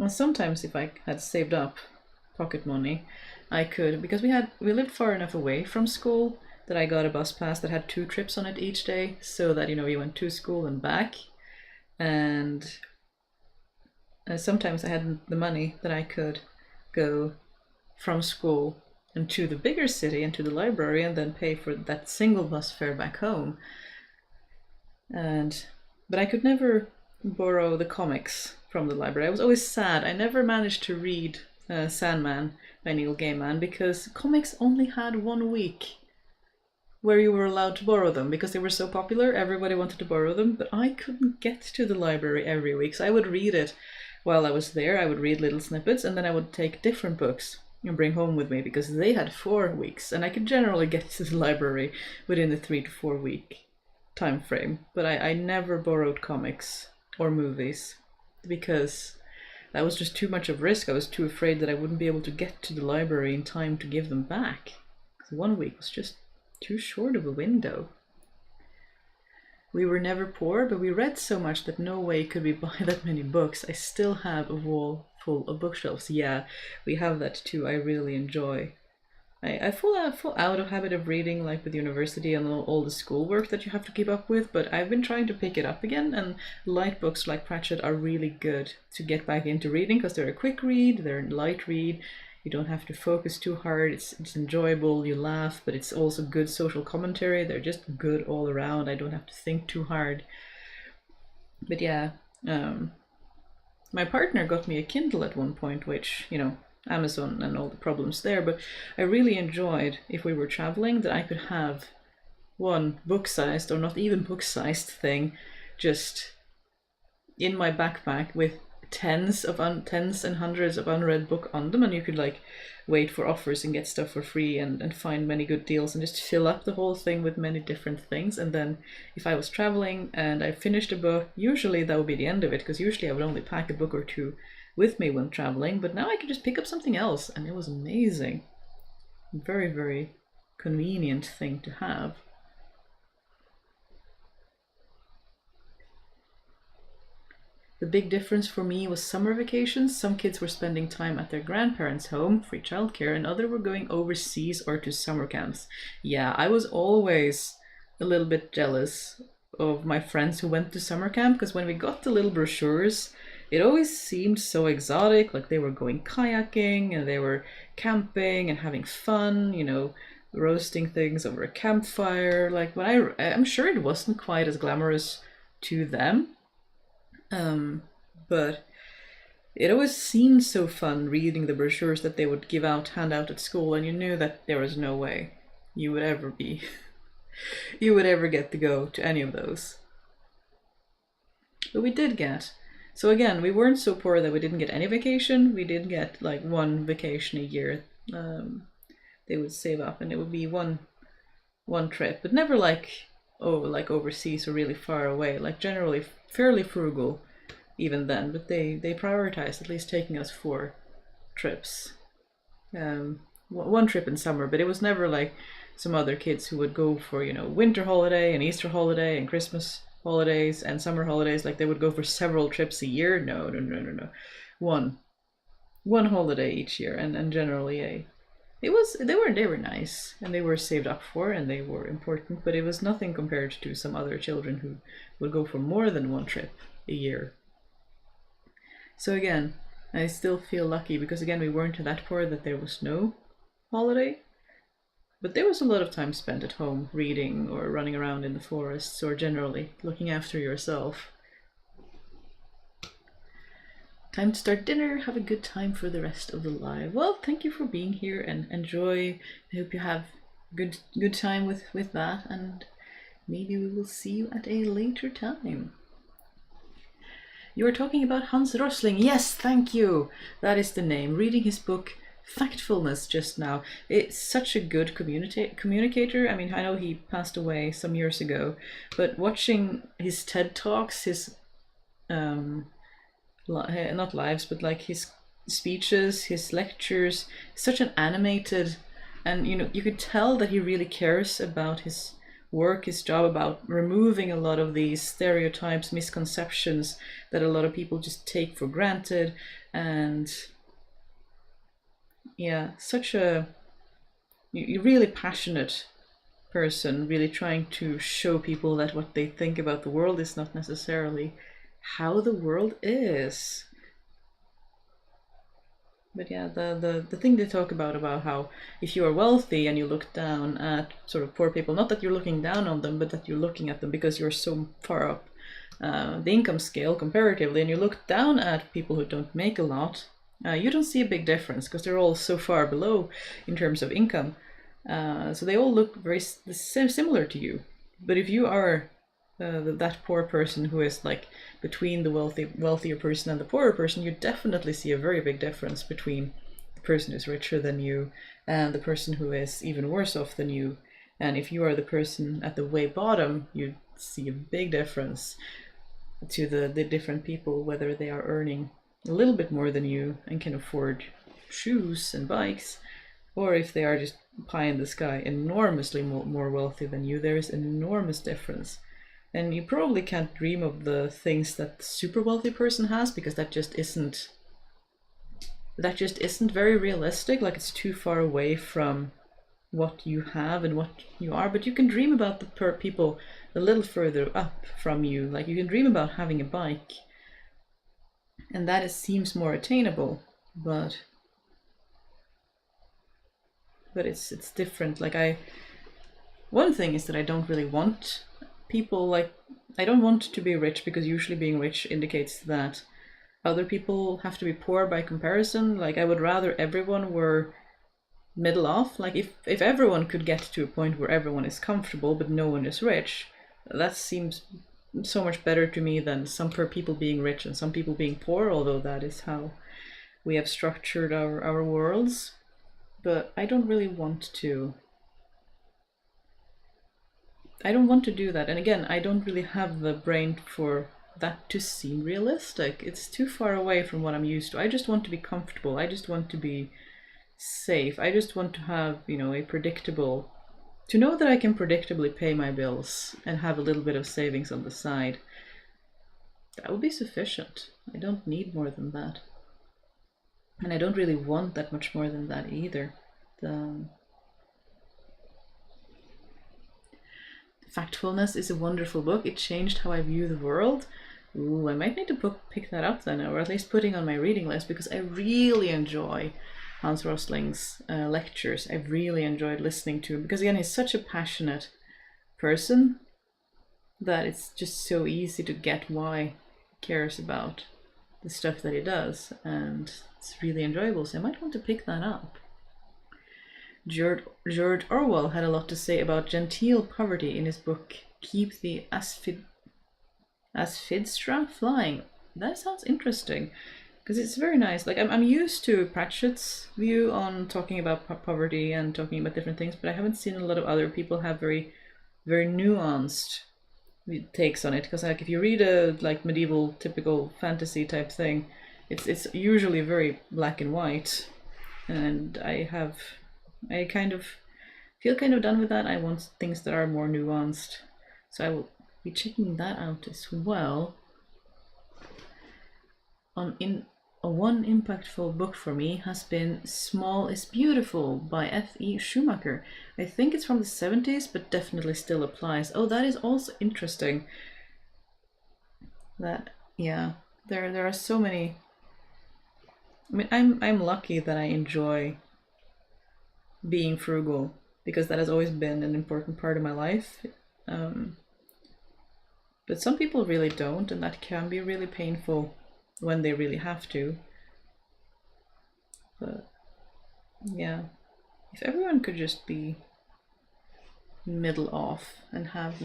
Speaker 1: And sometimes if I had saved up pocket money, I could, because we lived far enough away from school that I got a bus pass that had 2 trips on it each day, so that, you know, you went to school and back. And sometimes I had the money that I could go from school and to the bigger city and to the library and then pay for that single bus fare back home. But I could never borrow the comics from the library. I was always sad. I never managed to read Sandman by Neil Gaiman, because comics only had 1 week where you were allowed to borrow them because they were so popular. Everybody wanted to borrow them, but I couldn't get to the library every week. So I would read it while I was there. I would read little snippets, and then I would take different books and bring home with me, because they had 4 weeks, and I could generally get to the library within the 3 to 4 week time frame. But I never borrowed comics or movies, because that was just too much of risk. I was too afraid that I wouldn't be able to get to the library in time to give them back. 'Cause 1 week was just too short of a window. We were never poor, but we read so much that no way could we buy that many books. I still have a wall full of bookshelves. Yeah, we have that too. I really enjoy. I fall out of habit of reading, like with university and all the schoolwork that you have to keep up with, but I've been trying to pick it up again, and light books like Pratchett are really good to get back into reading because they're a quick read, they're a light read, you don't have to focus too hard, it's enjoyable, you laugh, but it's also good social commentary, they're just good all around, I don't have to think too hard. But yeah, my partner got me a Kindle at one point, which, you know, Amazon and all the problems there, but I really enjoyed, if we were traveling, that I could have one book-sized or not even book-sized thing just in my backpack with tens and hundreds of unread book on them, and you could like wait for offers and get stuff for free and find many good deals and just fill up the whole thing with many different things. And then if I was traveling and I finished a book, usually that would be the end of it, because usually I would only pack a book or two with me when traveling, but now I could just pick up something else, and it was amazing. Very, very convenient thing to have. The big difference for me was summer vacations. Some kids were spending time at their grandparents' home, free childcare, and others were going overseas or to summer camps. Yeah, I was always a little bit jealous of my friends who went to summer camp, because when we got the little brochures, it always seemed so exotic, like they were going kayaking and they were camping and having fun, you know, roasting things over a campfire. Like I'm sure it wasn't quite as glamorous to them, but it always seemed so fun reading the brochures that they would hand out at school, and you knew that there was no way you would ever get to go to any of those. But we did get. So again, we weren't so poor that we didn't get any vacation. We did get like one vacation a year. They would save up, and it would be one trip, but never like overseas or really far away. Like generally fairly frugal, even then. But they prioritized at least taking us 4 trips. One trip in summer, but it was never like some other kids who would go for, you know, winter holiday and Easter holiday and Christmas holidays and summer holidays, like they would go for several trips a year. No. One holiday each year, and generally they were nice, and they were saved up for, and they were important, but it was nothing compared to some other children who would go for more than one trip a year. So again, I still feel lucky, because again, we weren't that poor that there was no holiday. But there was a lot of time spent at home reading or running around in the forests, or generally looking after yourself. Time to start dinner. Have a good time for the rest of the live. Well, thank you for being here, and enjoy. I hope you have good time with that, and maybe we will see you at a later time. You are talking about Hans Rosling. Yes, thank you. That is the name. Reading his book Factfulness just now. It's such a good communicator. I mean, I know he passed away some years ago, but watching his TED Talks, his not lives, but like his speeches, his lectures, such an animated, and you know, you could tell that he really cares about his work, his job, about removing a lot of these stereotypes, misconceptions that a lot of people just take for granted. And yeah, such a really passionate person, really trying to show people that what they think about the world is not necessarily how the world is. But yeah, the thing they talk about how if you are wealthy and you look down at sort of poor people, not that you're looking down on them, but that you're looking at them because you're so far up the income scale comparatively, and you look down at people who don't make a lot, you don't see a big difference because they're all so far below in terms of income. So they all look very similar to you. But if you are that poor person who is like between the wealthier person and the poorer person, you definitely see a very big difference between the person who's richer than you and the person who is even worse off than you. And if you are the person at the way bottom, you see a big difference to the different people, whether they are earning a little bit more than you and can afford shoes and bikes, or if they are just pie in the sky, enormously more wealthy than you, there is an enormous difference. And you probably can't dream of the things that the super wealthy person has, because that just isn't very realistic. Like, it's too far away from what you have and what you are. But you can dream about the people a little further up from you. Like, you can dream about having a bike, and that seems more attainable, but it's different. Like, one thing is that I don't really want people, like, I don't want to be rich, because usually being rich indicates that other people have to be poor by comparison. Like, I would rather everyone were middle off. Like, if everyone could get to a point where everyone is comfortable but no one is rich, that seems so much better to me than some people being rich and some people being poor, although that is how we have structured our worlds. But I don't really want to. I don't want to do that. And again, I don't really have the brain for that to seem realistic. It's too far away from what I'm used to. I just want to be comfortable. I just want to be safe. I just want to have, to know that I can predictably pay my bills and have a little bit of savings on the side. That would be sufficient. I don't need more than that. And I don't really want that much more than that either. Factfulness is a wonderful book. It changed how I view the world. Ooh, I might need to pick that up then, or at least putting on my reading list, because I really enjoy Hans Rosling's lectures. I really enjoyed listening to him, because again, he's such a passionate person that it's just so easy to get why he cares about the stuff that he does, and it's really enjoyable, so I might want to pick that up. George Orwell had a lot to say about genteel poverty in his book Keep the Asphidstra Flying. That sounds interesting, because it's very nice. Like, I'm used to Pratchett's view on talking about poverty and talking about different things, but I haven't seen a lot of other people have very, very nuanced takes on it. Because like, if you read a medieval typical fantasy type thing, it's usually very black and white, and I kind of feel kind of done with that. I want things that are more nuanced, so I will be checking that out as well. One impactful book for me has been Small is Beautiful by F.E. Schumacher. I think it's from the 70s, but definitely still applies. Oh, that is also interesting. There are so many. I mean, I'm lucky that I enjoy being frugal, because that has always been an important part of my life. But some people really don't, and that can be really painful when they really have to. But yeah, if everyone could just be middle off and have,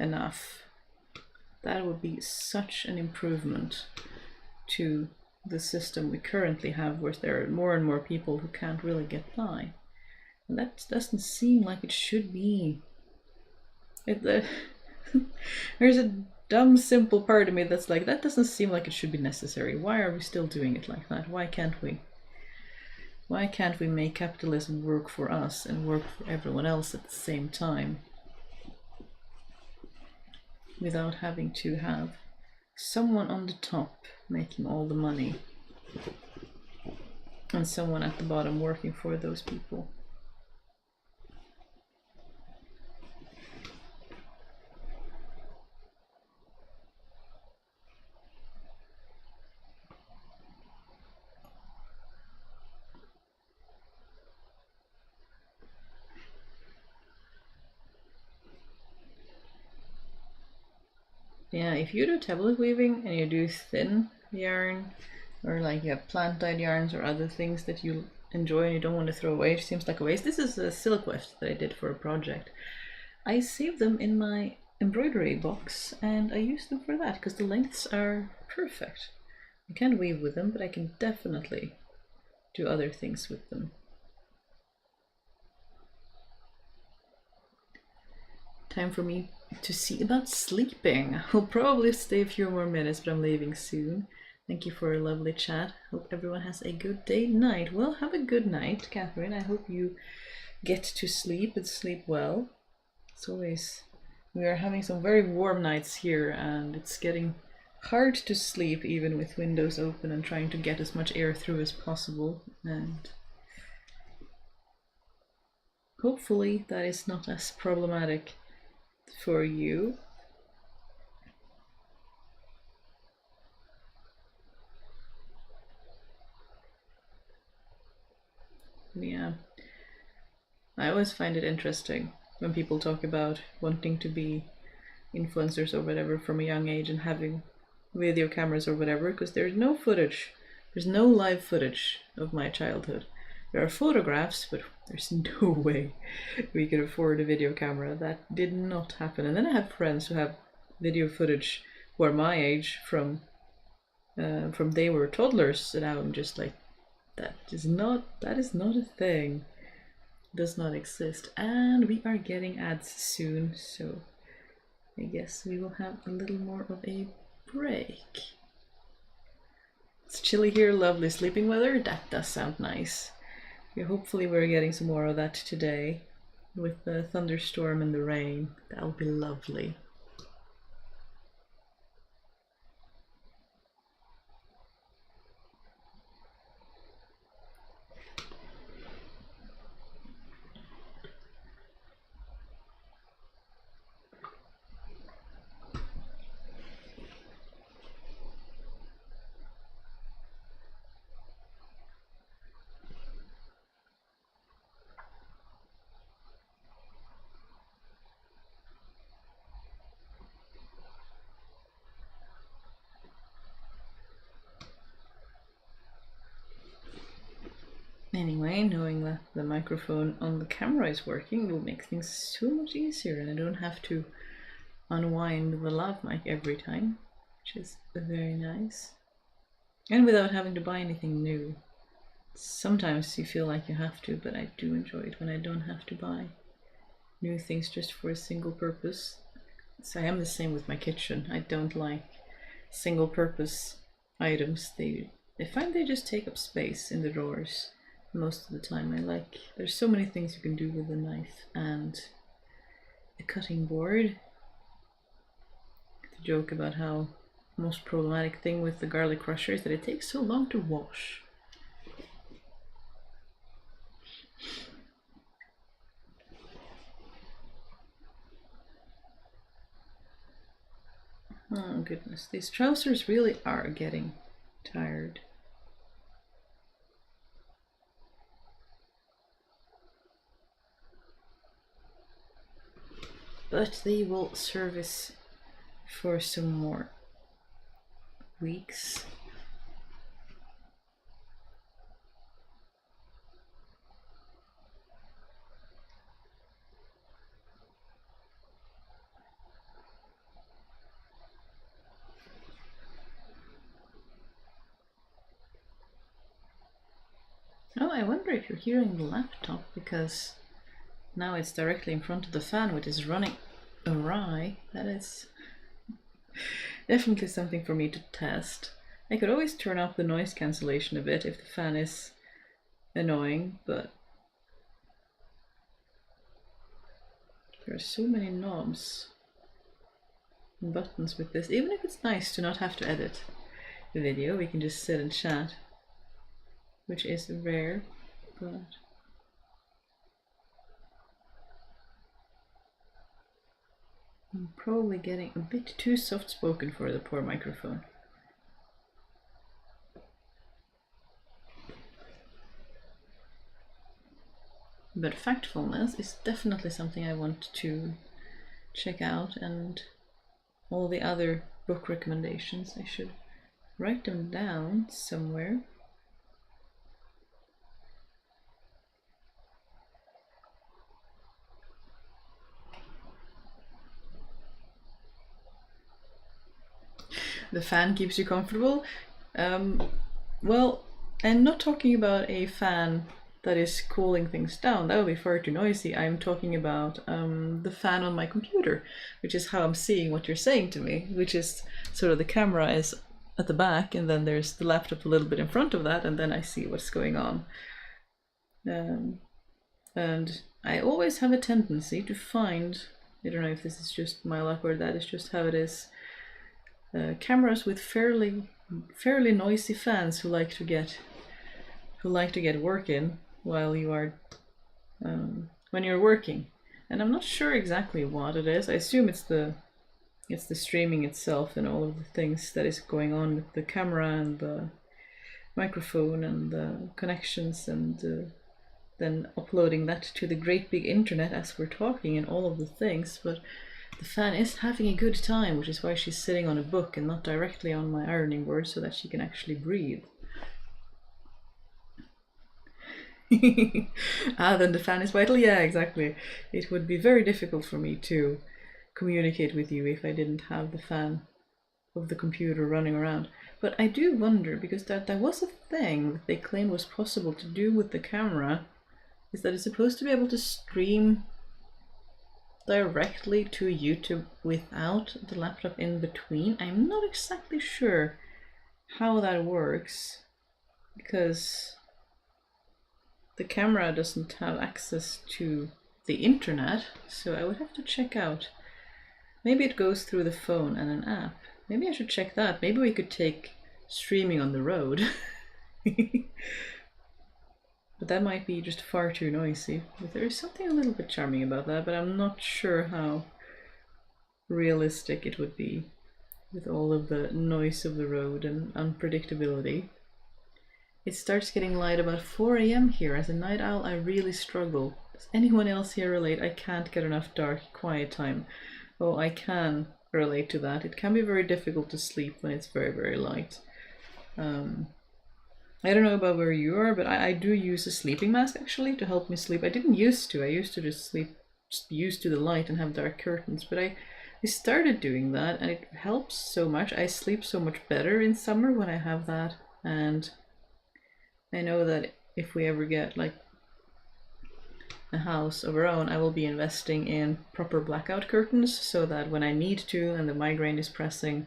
Speaker 1: enough, that would be such an improvement to the system we currently have, where there are more and more people who can't really get by. And that doesn't seem like it should be. There's a dumb, simple part of me that's like, that doesn't seem like it should be necessary. Why are we still doing it like that? Why can't we? Why can't we make capitalism work for us and work for everyone else at the same time, without having to have someone on the top making all the money and someone at the bottom working for those people? Yeah, if you do tablet weaving and you do thin yarn, or like you have plant dyed yarns or other things that you enjoy and you don't want to throw away, it seems like a waste. This is a silk weft that I did for a project. I saved them in my embroidery box and I use them for that, because the lengths are perfect. I can't weave with them, but I can definitely do other things with them. Time for me to see about sleeping. I'll probably stay a few more minutes, but I'm leaving soon. Thank you for a lovely chat. Hope everyone has a good day, night. Well, have a good night, Catherine. I hope you get to sleep and sleep well. It's always... We are having some very warm nights here, and it's getting hard to sleep even with windows open and trying to get as much air through as possible. And hopefully that is not as problematic for you. Yeah, I always find it interesting when people talk about wanting to be influencers or whatever from a young age and having video cameras or whatever, because there's no footage, there's no live footage of my childhood. There are photographs, but there's no way we could afford a video camera. That did not happen. And then I have friends who have video footage who are my age from they were toddlers, and I'm just like, that is not a thing. It does not exist. And we are getting ads soon, so I guess we will have a little more of a break. It's chilly here, lovely sleeping weather. That does sound nice. Yeah, hopefully we're getting some more of that today with the thunderstorm and the rain. That'll be lovely. Anyway, knowing that the microphone on the camera is working will make things so much easier, and I don't have to unwind the lav mic every time, which is very nice. And without having to buy anything new. Sometimes you feel like you have to, but I do enjoy it when I don't have to buy new things just for a single purpose. So I am the same with my kitchen. I don't like single purpose items. I find they just take up space in the drawers most of the time. There's so many things you can do with a knife and a cutting board. The joke about how the most problematic thing with the garlic crusher is that it takes so long to wash. Oh goodness, these trousers really are getting tired. But they will service for some more weeks. Oh, I wonder if you're hearing the laptop, because now it's directly in front of the fan, which is running awry. That is definitely something for me to test. I could always turn off the noise cancellation a bit if the fan is annoying, but there are so many knobs and buttons with this. Even if it's nice to not have to edit the video, we can just sit and chat, which is rare, but I'm probably getting a bit too soft-spoken for the poor microphone. But Factfulness is definitely something I want to check out, and all the other book recommendations. I should write them down somewhere. The fan keeps you comfortable? Well, I'm not talking about a fan that is cooling things down. That would be far too noisy. I'm talking about the fan on my computer, which is how I'm seeing what you're saying to me, which is sort of the camera is at the back, and then there's the laptop a little bit in front of that, and then I see what's going on. And I always have a tendency to find, I don't know if this is just my luck or that is just how it is, cameras with fairly noisy fans who like to get work in while you are when you're working. And I'm not sure exactly what it is. I assume it's the streaming itself and all of the things that is going on with the camera and the microphone and the connections, and then uploading that to the great big internet as we're talking and all of the things. But the fan is having a good time, which is why she's sitting on a book and not directly on my ironing board, so that she can actually breathe. Then the fan is vital. Yeah, exactly. It would be very difficult for me to communicate with you if I didn't have the fan of the computer running around. But I do wonder, because that was a thing that they claimed was possible to do with the camera, is that it's supposed to be able to stream directly to YouTube without the laptop in between. I'm not exactly sure how that works, because the camera doesn't have access to the internet, so I would have to check out. Maybe it goes through the phone and an app. Maybe I should check that. Maybe we could take streaming on the road. But that might be just far too noisy. But there is something a little bit charming about that, but I'm not sure how realistic it would be with all of the noise of the road and unpredictability. It starts getting light about 4 a.m. here. As a night owl, I really struggle. Does anyone else here relate? I can't get enough dark, quiet time. Oh, I can relate to that. It can be very difficult to sleep when it's very, very light. I don't know about where you are, but I do use a sleeping mask actually to help me sleep. I didn't used to. I used to just sleep just used to the light and have dark curtains, but I started doing that and it helps so much. I sleep so much better in summer when I have that, and I know that if we ever get like a house of our own, I will be investing in proper blackout curtains so that when I need to and the migraine is pressing,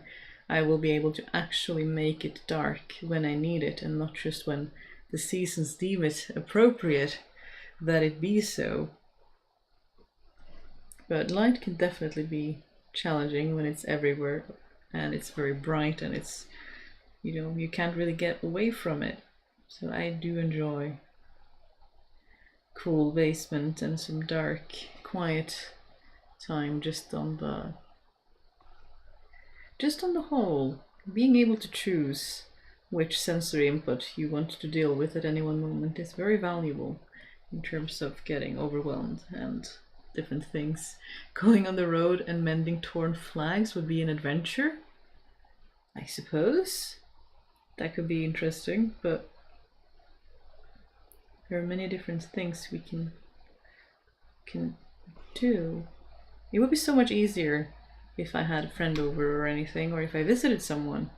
Speaker 1: I will be able to actually make it dark when I need it, and not just when the seasons deem it appropriate that it be so. But light can definitely be challenging when it's everywhere and it's very bright and it's, you can't really get away from it. So I do enjoy cool basement and some dark, quiet time just on the whole. Being able to choose which sensory input you want to deal with at any one moment is very valuable in terms of getting overwhelmed and different things. Going on the road and mending torn flags would be an adventure, I suppose. That could be interesting, but there are many different things we can do. It would be so much easier if I had a friend over or anything, or if I visited someone,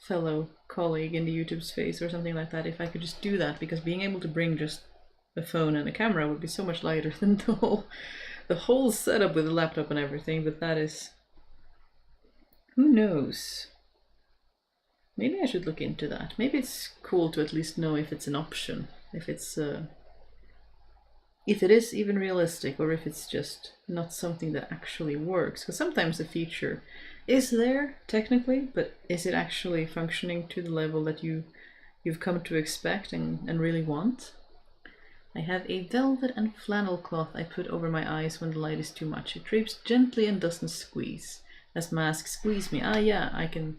Speaker 1: fellow colleague in the YouTube space or something like that, if I could just do that, because being able to bring just a phone and a camera would be so much lighter than the whole setup with the laptop and everything. But that is, who knows? Maybe I should look into that. Maybe it's cool to at least know if it's an option, if it is even realistic, or if it's just not something that actually works. Because sometimes the feature is there technically, but is it actually functioning to the level that you've come to expect and really want? I have a velvet and flannel cloth I put over my eyes when the light is too much. It drapes gently and doesn't squeeze. As masks squeeze me. Ah yeah, I can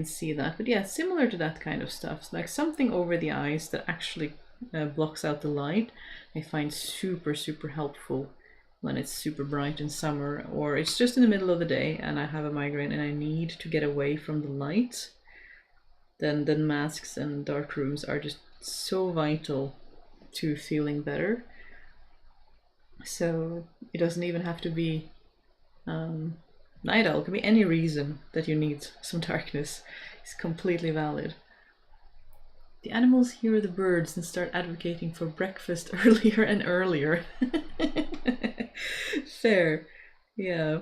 Speaker 1: see that. But yeah, similar to that kind of stuff. So like something over the eyes that actually blocks out the light, I find super, super helpful when it's super bright in summer, or it's just in the middle of the day and I have a migraine and I need to get away from the light. Then masks and dark rooms are just so vital to feeling better. So it doesn't even have to be night owl. It can be any reason that you need some darkness. It's completely valid. The animals hear the birds and start advocating for breakfast earlier and earlier. Fair. Yeah.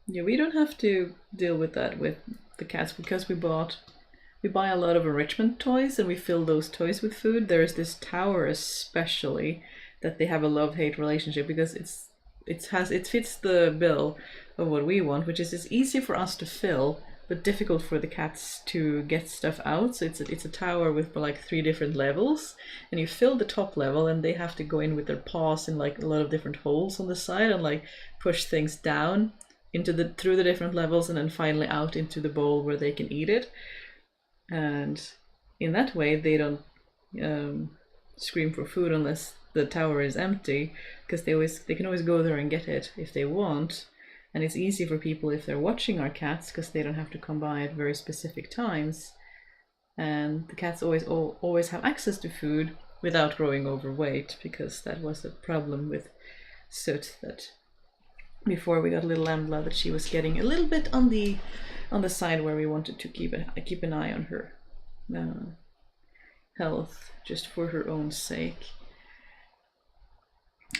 Speaker 1: Yeah, we don't have to deal with that with the cats, because we buy a lot of enrichment toys and we fill those toys with food. There's this tower especially that they have a love-hate relationship, because it fits the bill of what we want, which is it's easy for us to fill but difficult for the cats to get stuff out. So it's a tower with like 3 different levels, and you fill the top level and they have to go in with their paws in like a lot of different holes on the side and like push things down into through the different levels, and then finally out into the bowl where they can eat it. And in that way they don't scream for food unless the tower is empty, because they can always go there and get it if they want. And it's easy for people if they're watching our cats, because they don't have to come by at very specific times. And the cats always have access to food without growing overweight, because that was a problem with Soot, that before we got little Ambla, that she was getting a little bit on the side where we wanted to keep an eye on her health, just for her own sake.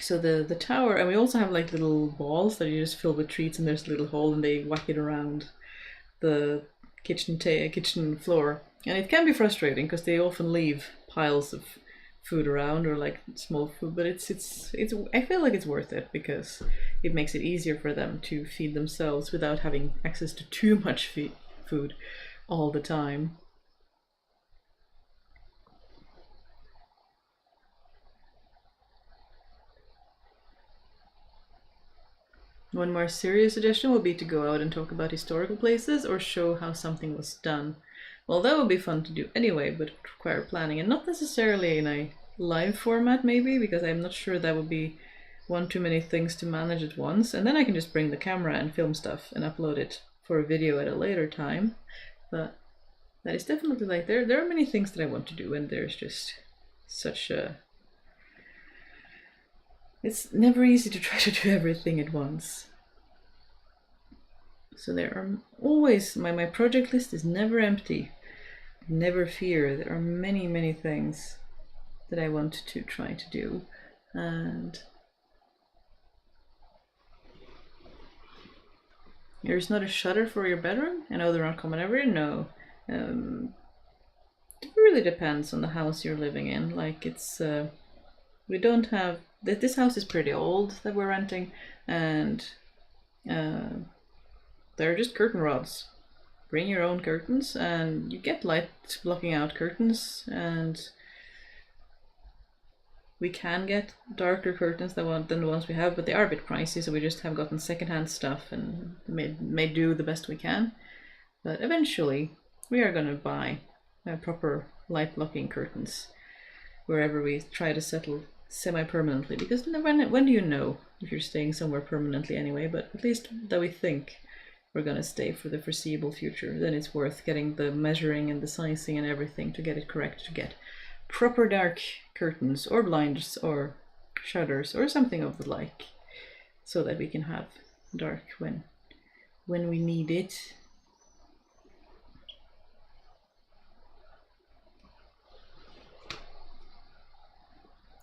Speaker 1: So the tower, and we also have like little balls that you just fill with treats, and there's a little hole and they whack it around the kitchen floor. And it can be frustrating because they often leave piles of food around, or like small food, but it's I feel like it's worth it, because it makes it easier for them to feed themselves without having access to too much food all the time. One more serious suggestion would be to go out and talk about historical places or show how something was done. Well, that would be fun to do anyway, but it would require planning, and not necessarily in a live format maybe, because I'm not sure that would be one too many things to manage at once. And then I can just bring the camera and film stuff and upload it for a video at a later time. But that is definitely like, there are many things that I want to do, and there's just such a... It's never easy to try to do everything at once. So there are always, my project list is never empty. Never fear, there are many, many things that I want to try to do. And there's not a shutter for your bedroom? I know they're not common everywhere, no. It really depends on the house you're living in. Like, it's we don't have, this house is pretty old that we're renting, and there are just curtain rods. Bring your own curtains, and you get light blocking out curtains, and we can get darker curtains than the ones we have, but they are a bit pricey, so we just have gotten secondhand stuff and may do the best we can. But eventually we are going to buy proper light blocking curtains wherever we try to settle semi-permanently, because when do you know if you're staying somewhere permanently anyway? But at least that we think we're going to stay for the foreseeable future, then it's worth getting the measuring and the sizing and everything to get it correct, to get proper dark curtains or blinds or shutters or something of the like, so that we can have dark when we need it.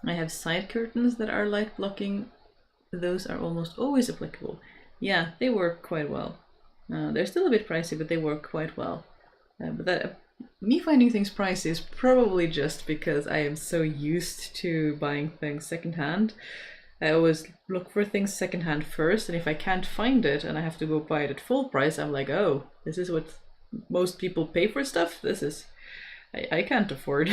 Speaker 1: I have side curtains that are light blocking. Those are almost always applicable. Yeah, they work quite well. They're still a bit pricey, but they work quite well. But me finding things pricey is probably just because I am so used to buying things secondhand. I always look for things secondhand first, and if I can't find it and I have to go buy it at full price, I'm like, oh, this is what most people pay for stuff? This is... I can't afford.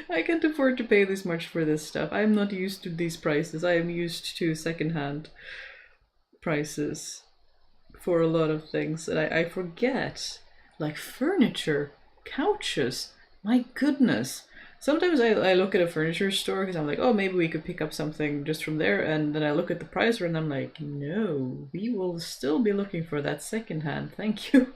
Speaker 1: I can't afford to pay this much for this stuff. I'm not used to these prices. I am used to secondhand prices for a lot of things, and I forget, like furniture, couches, my goodness. Sometimes I look at a furniture store because I'm like, oh, maybe we could pick up something just from there, and then I look at the price and I'm like, no, we will still be looking for that secondhand, thank you.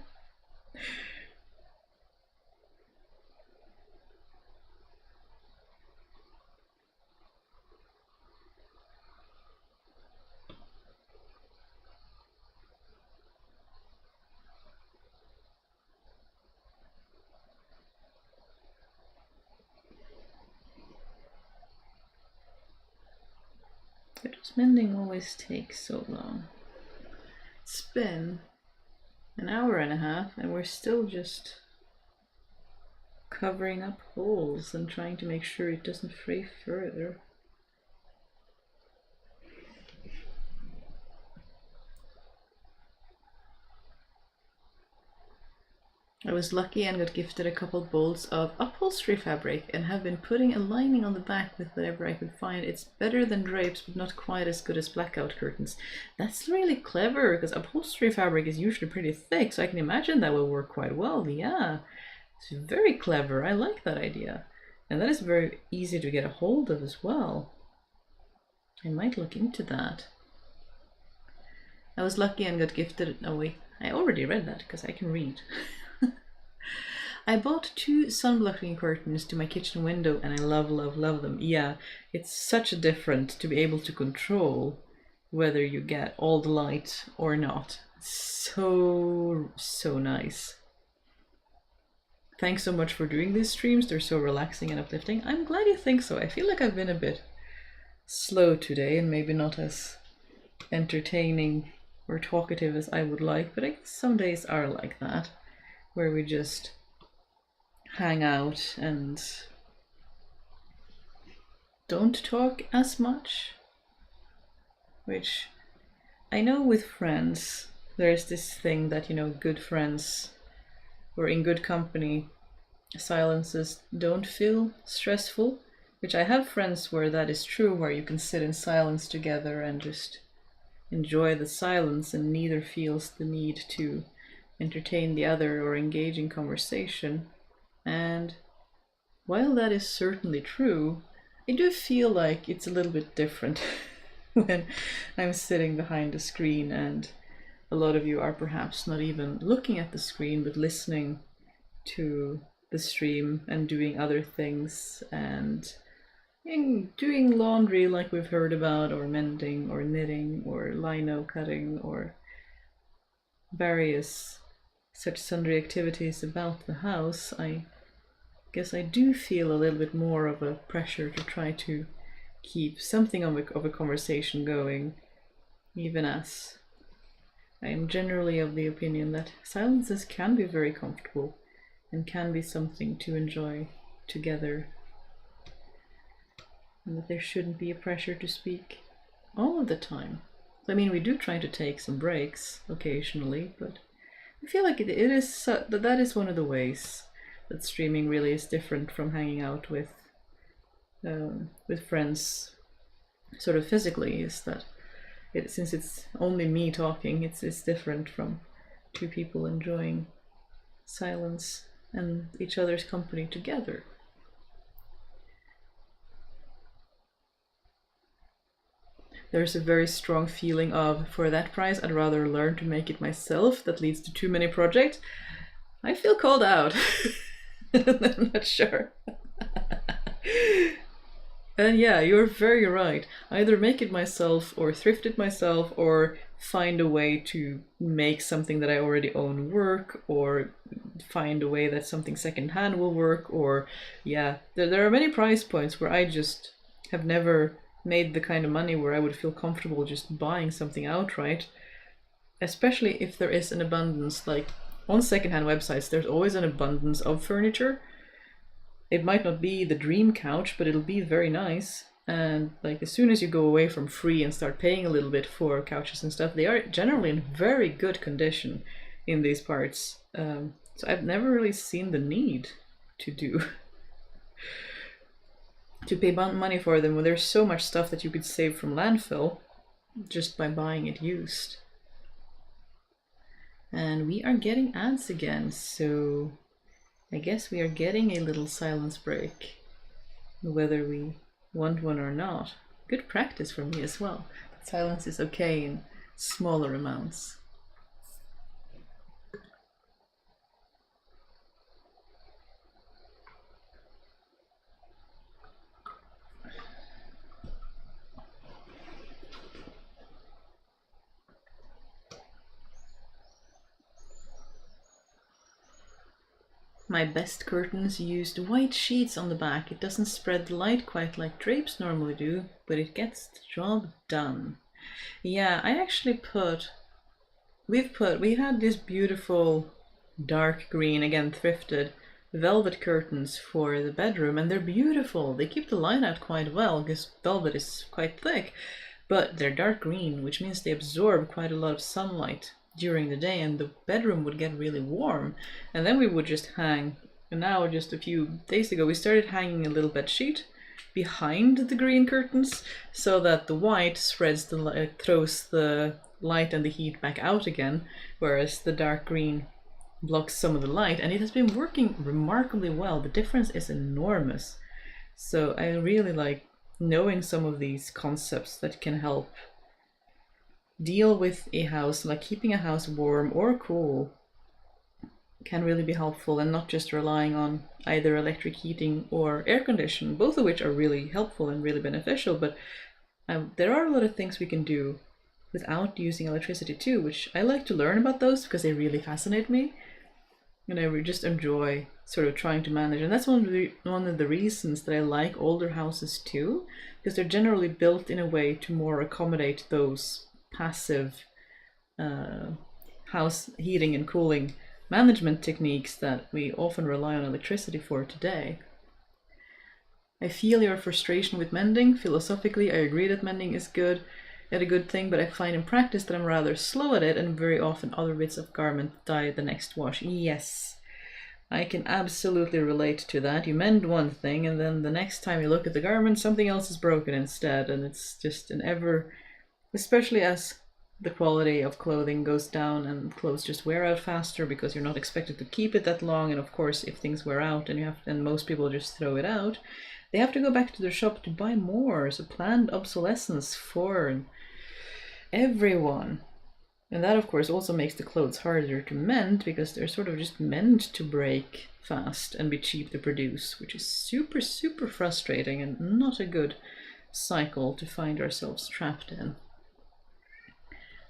Speaker 1: Why does mending always take so long? It's been an hour and a half, and we're still just covering up holes and trying to make sure it doesn't fray further. I was lucky and got gifted a couple bolts of upholstery fabric and have been putting a lining on the back with whatever I could find. It's better than drapes, but not quite as good as blackout curtains. That's really clever, because upholstery fabric is usually pretty thick, so I can imagine that will work quite well. Yeah, it's very clever. I like that idea. And that is very easy to get a hold of as well. I might look into that. I was lucky and got gifted... Oh wait, I already read that because I can read. I bought 2 sun-blocking curtains to my kitchen window and I love, love, love them. Yeah, it's such a difference to be able to control whether you get all the light or not. So nice. Thanks so much for doing these streams. They're so relaxing and uplifting. I'm glad you think so. I feel like I've been a bit slow today and maybe not as entertaining or talkative as I would like, but I guess some days are like that, where we just hang out and don't talk as much. Which I know with friends, there's this thing that, you know, good friends or in good company, silences don't feel stressful, which I have friends where that is true, where you can sit in silence together and just enjoy the silence and neither feels the need to entertain the other or engage in conversation. And while that is certainly true, I do feel like it's a little bit different when I'm sitting behind a screen and a lot of you are perhaps not even looking at the screen but listening to the stream and doing other things and doing laundry like we've heard about, or mending or knitting or lino cutting or various such sundry activities about the house. I guess I do feel a little bit more of a pressure to try to keep something of a conversation going, even as I am generally of the opinion that silences can be very comfortable and can be something to enjoy together, and that there shouldn't be a pressure to speak all of the time. I mean, we do try to take some breaks occasionally, but I feel like that is one of the ways that streaming really is different from hanging out with friends sort of physically, is that since it's only me talking, it's different from 2 people enjoying silence and each other's company together. There's a very strong feeling of, for that price, I'd rather learn to make it myself. That leads to too many projects. I feel called out. I'm not sure. And yeah, you're very right. Either make it myself or thrift it myself or find a way to make something that I already own work, or find a way that something secondhand will work, or yeah, there are many price points where I just have never made the kind of money where I would feel comfortable just buying something outright, especially if there is an abundance. Like on secondhand websites, there's always an abundance of furniture. It might not be the dream couch, but it'll be very nice. And like as soon as you go away from free and start paying a little bit for couches and stuff, they are generally in very good condition in these parts. So I've never really seen the need to pay money for them when there's so much stuff that you could save from landfill just by buying it used. And we are getting ads again, so I guess we are getting a little silence break, whether we want one or not. Good practice for me as well. Silence is okay in smaller amounts. My best curtains used white sheets on the back. It doesn't spread the light quite like drapes normally do, but it gets the job done. Yeah, I actually put we had this beautiful dark green, again thrifted, velvet curtains for the bedroom, and they're beautiful. They keep the light out quite well because velvet is quite thick, but they're dark green, which means they absorb quite a lot of sunlight during the day, and the bedroom would get really warm. And then we would just hang. And now, just a few days ago, we started hanging a little bed sheet behind the green curtains so that the white spreads the light, throws the light and the heat back out again, whereas the dark green blocks some of the light, and it has been working remarkably well. The difference is enormous. So I really like knowing some of these concepts that can help deal with a house, like keeping a house warm or cool can really be helpful, and not just relying on either electric heating or air conditioning, both of which are really helpful and really beneficial, but there are a lot of things we can do without using electricity too, which I like to learn about those because they really fascinate me, and I just enjoy sort of trying to manage. And that's one of the reasons that I like older houses too, because they're generally built in a way to more accommodate those passive house heating and cooling management techniques that we often rely on electricity for today. I feel your frustration with mending. Philosophically, I agree that mending is good and a good thing, but I find in practice that I'm rather slow at it, and very often other bits of garment die the next wash. Yes, I can absolutely relate to that. You mend one thing, and then the next time you look at the garment, something else is broken instead, and it's just an ever, especially as the quality of clothing goes down and clothes just wear out faster because you're not expected to keep it that long. And of course, if things wear out and most people just throw it out, they have to go back to their shop to buy more. So planned obsolescence for everyone. And that of course also makes the clothes harder to mend because they're sort of just meant to break fast and be cheap to produce, which is super, super frustrating and not a good cycle to find ourselves trapped in.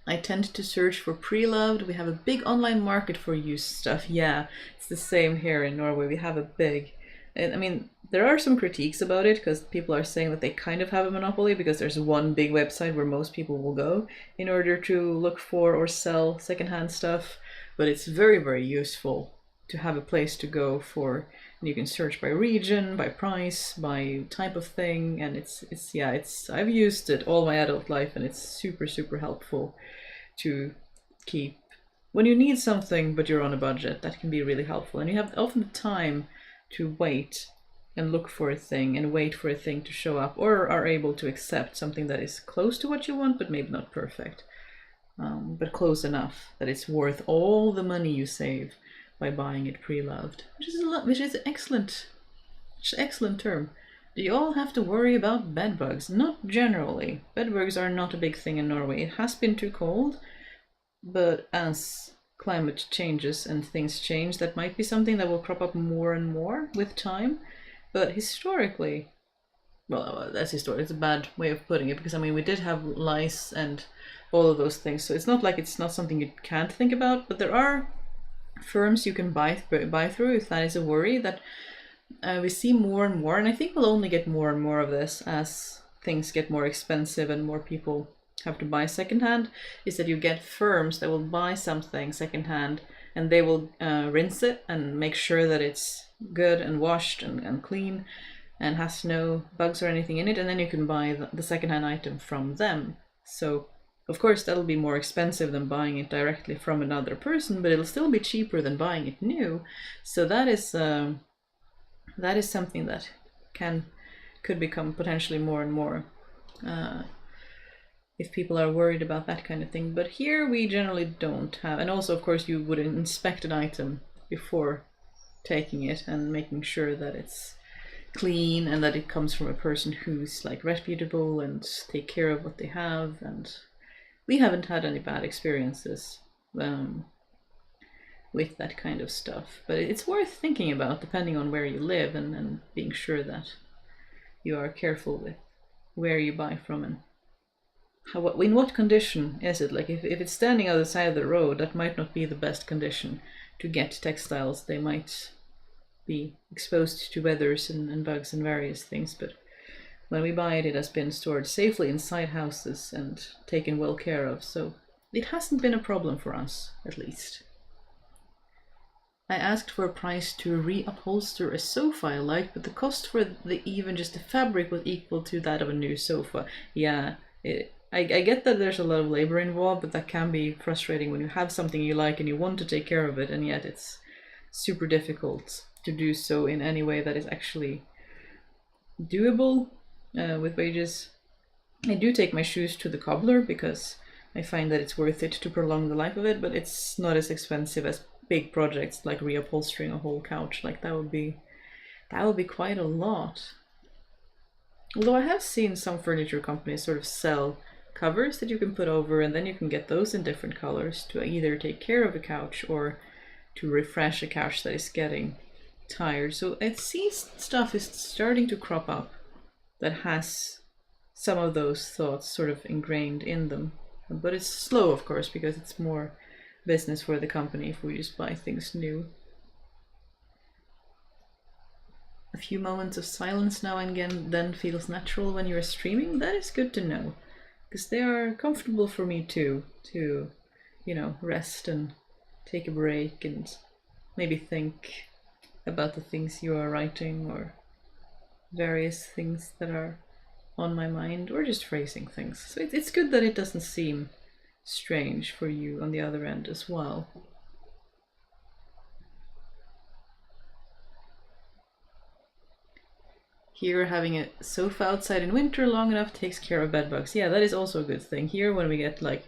Speaker 1: I tend to search for pre-loved. We have a big online market for used stuff. Yeah, it's the same here in Norway. We have a big, I mean, there are some critiques about it because people are saying that they kind of have a monopoly because there's one big website where most people will go in order to look for or sell secondhand stuff. But it's very, very useful to have a place to go for. And you can search by region, by price, by type of thing, and it's I've used it all my adult life, and it's super, super helpful to keep when you need something but you're on a budget. That can be really helpful, and you have often the time to wait and look for a thing and wait for a thing to show up, or are able to accept something that is close to what you want but maybe not perfect, but close enough that it's worth all the money you save by buying it pre-loved, which is an excellent term. Do you all have to worry about bed bugs? Not generally. Bed bugs are not a big thing in Norway. It has been too cold, but as climate changes and things change, that might be something that will crop up more and more with time. But historically, well, that's historic. It's a bad way of putting it, because I mean we did have lice and all of those things, so it's not like it's not something you can't think about. But there are firms you can buy through if that is a worry that we see more and more, and I think we'll only get more and more of this as things get more expensive and more people have to buy secondhand, is that you get firms that will buy something secondhand and they will rinse it and make sure that it's good and washed and clean and has no bugs or anything in it, and then you can buy the secondhand item from them. So of course that'll be more expensive than buying it directly from another person, but it'll still be cheaper than buying it new. So that is something that could become potentially more and more if people are worried about that kind of thing. But here we generally don't have, and also of course you would inspect an item before taking it and making sure that it's clean and that it comes from a person who's like reputable and take care of what they have. And we haven't had any bad experiences with that kind of stuff, but it's worth thinking about depending on where you live, and being sure that you are careful with where you buy from and in what condition is it. Like if it's standing on the side of the road, that might not be the best condition to get textiles. They might be exposed to weathers and bugs and various things, but when we buy it, it has been stored safely inside houses and taken well care of. So it hasn't been a problem for us, at least. I asked for a price to reupholster a sofa I liked, but the cost for even just the fabric was equal to that of a new sofa. Yeah, I get that there's a lot of labor involved, but that can be frustrating when you have something you like and you want to take care of it, and yet it's super difficult to do so in any way that is actually doable with wages. I do take my shoes to the cobbler because I find that it's worth it to prolong the life of it, but it's not as expensive as big projects like reupholstering a whole couch. Like that would be quite a lot. Although I have seen some furniture companies sort of sell covers that you can put over, and then you can get those in different colors to either take care of a couch or to refresh a couch that is getting tired. So I see stuff is starting to crop up that has some of those thoughts sort of ingrained in them. But it's slow, of course, because it's more business for the company if we just buy things new. A few moments of silence now and again then feels natural when you're streaming. That is good to know, because they are comfortable for me too, to, you know, rest and take a break and maybe think about the things you are writing or various things that are on my mind, or just phrasing things. So it's good that it doesn't seem strange for you on the other end as well. Here, having a sofa outside in winter long enough takes care of bedbugs. Yeah, that is also a good thing. Here, when we get like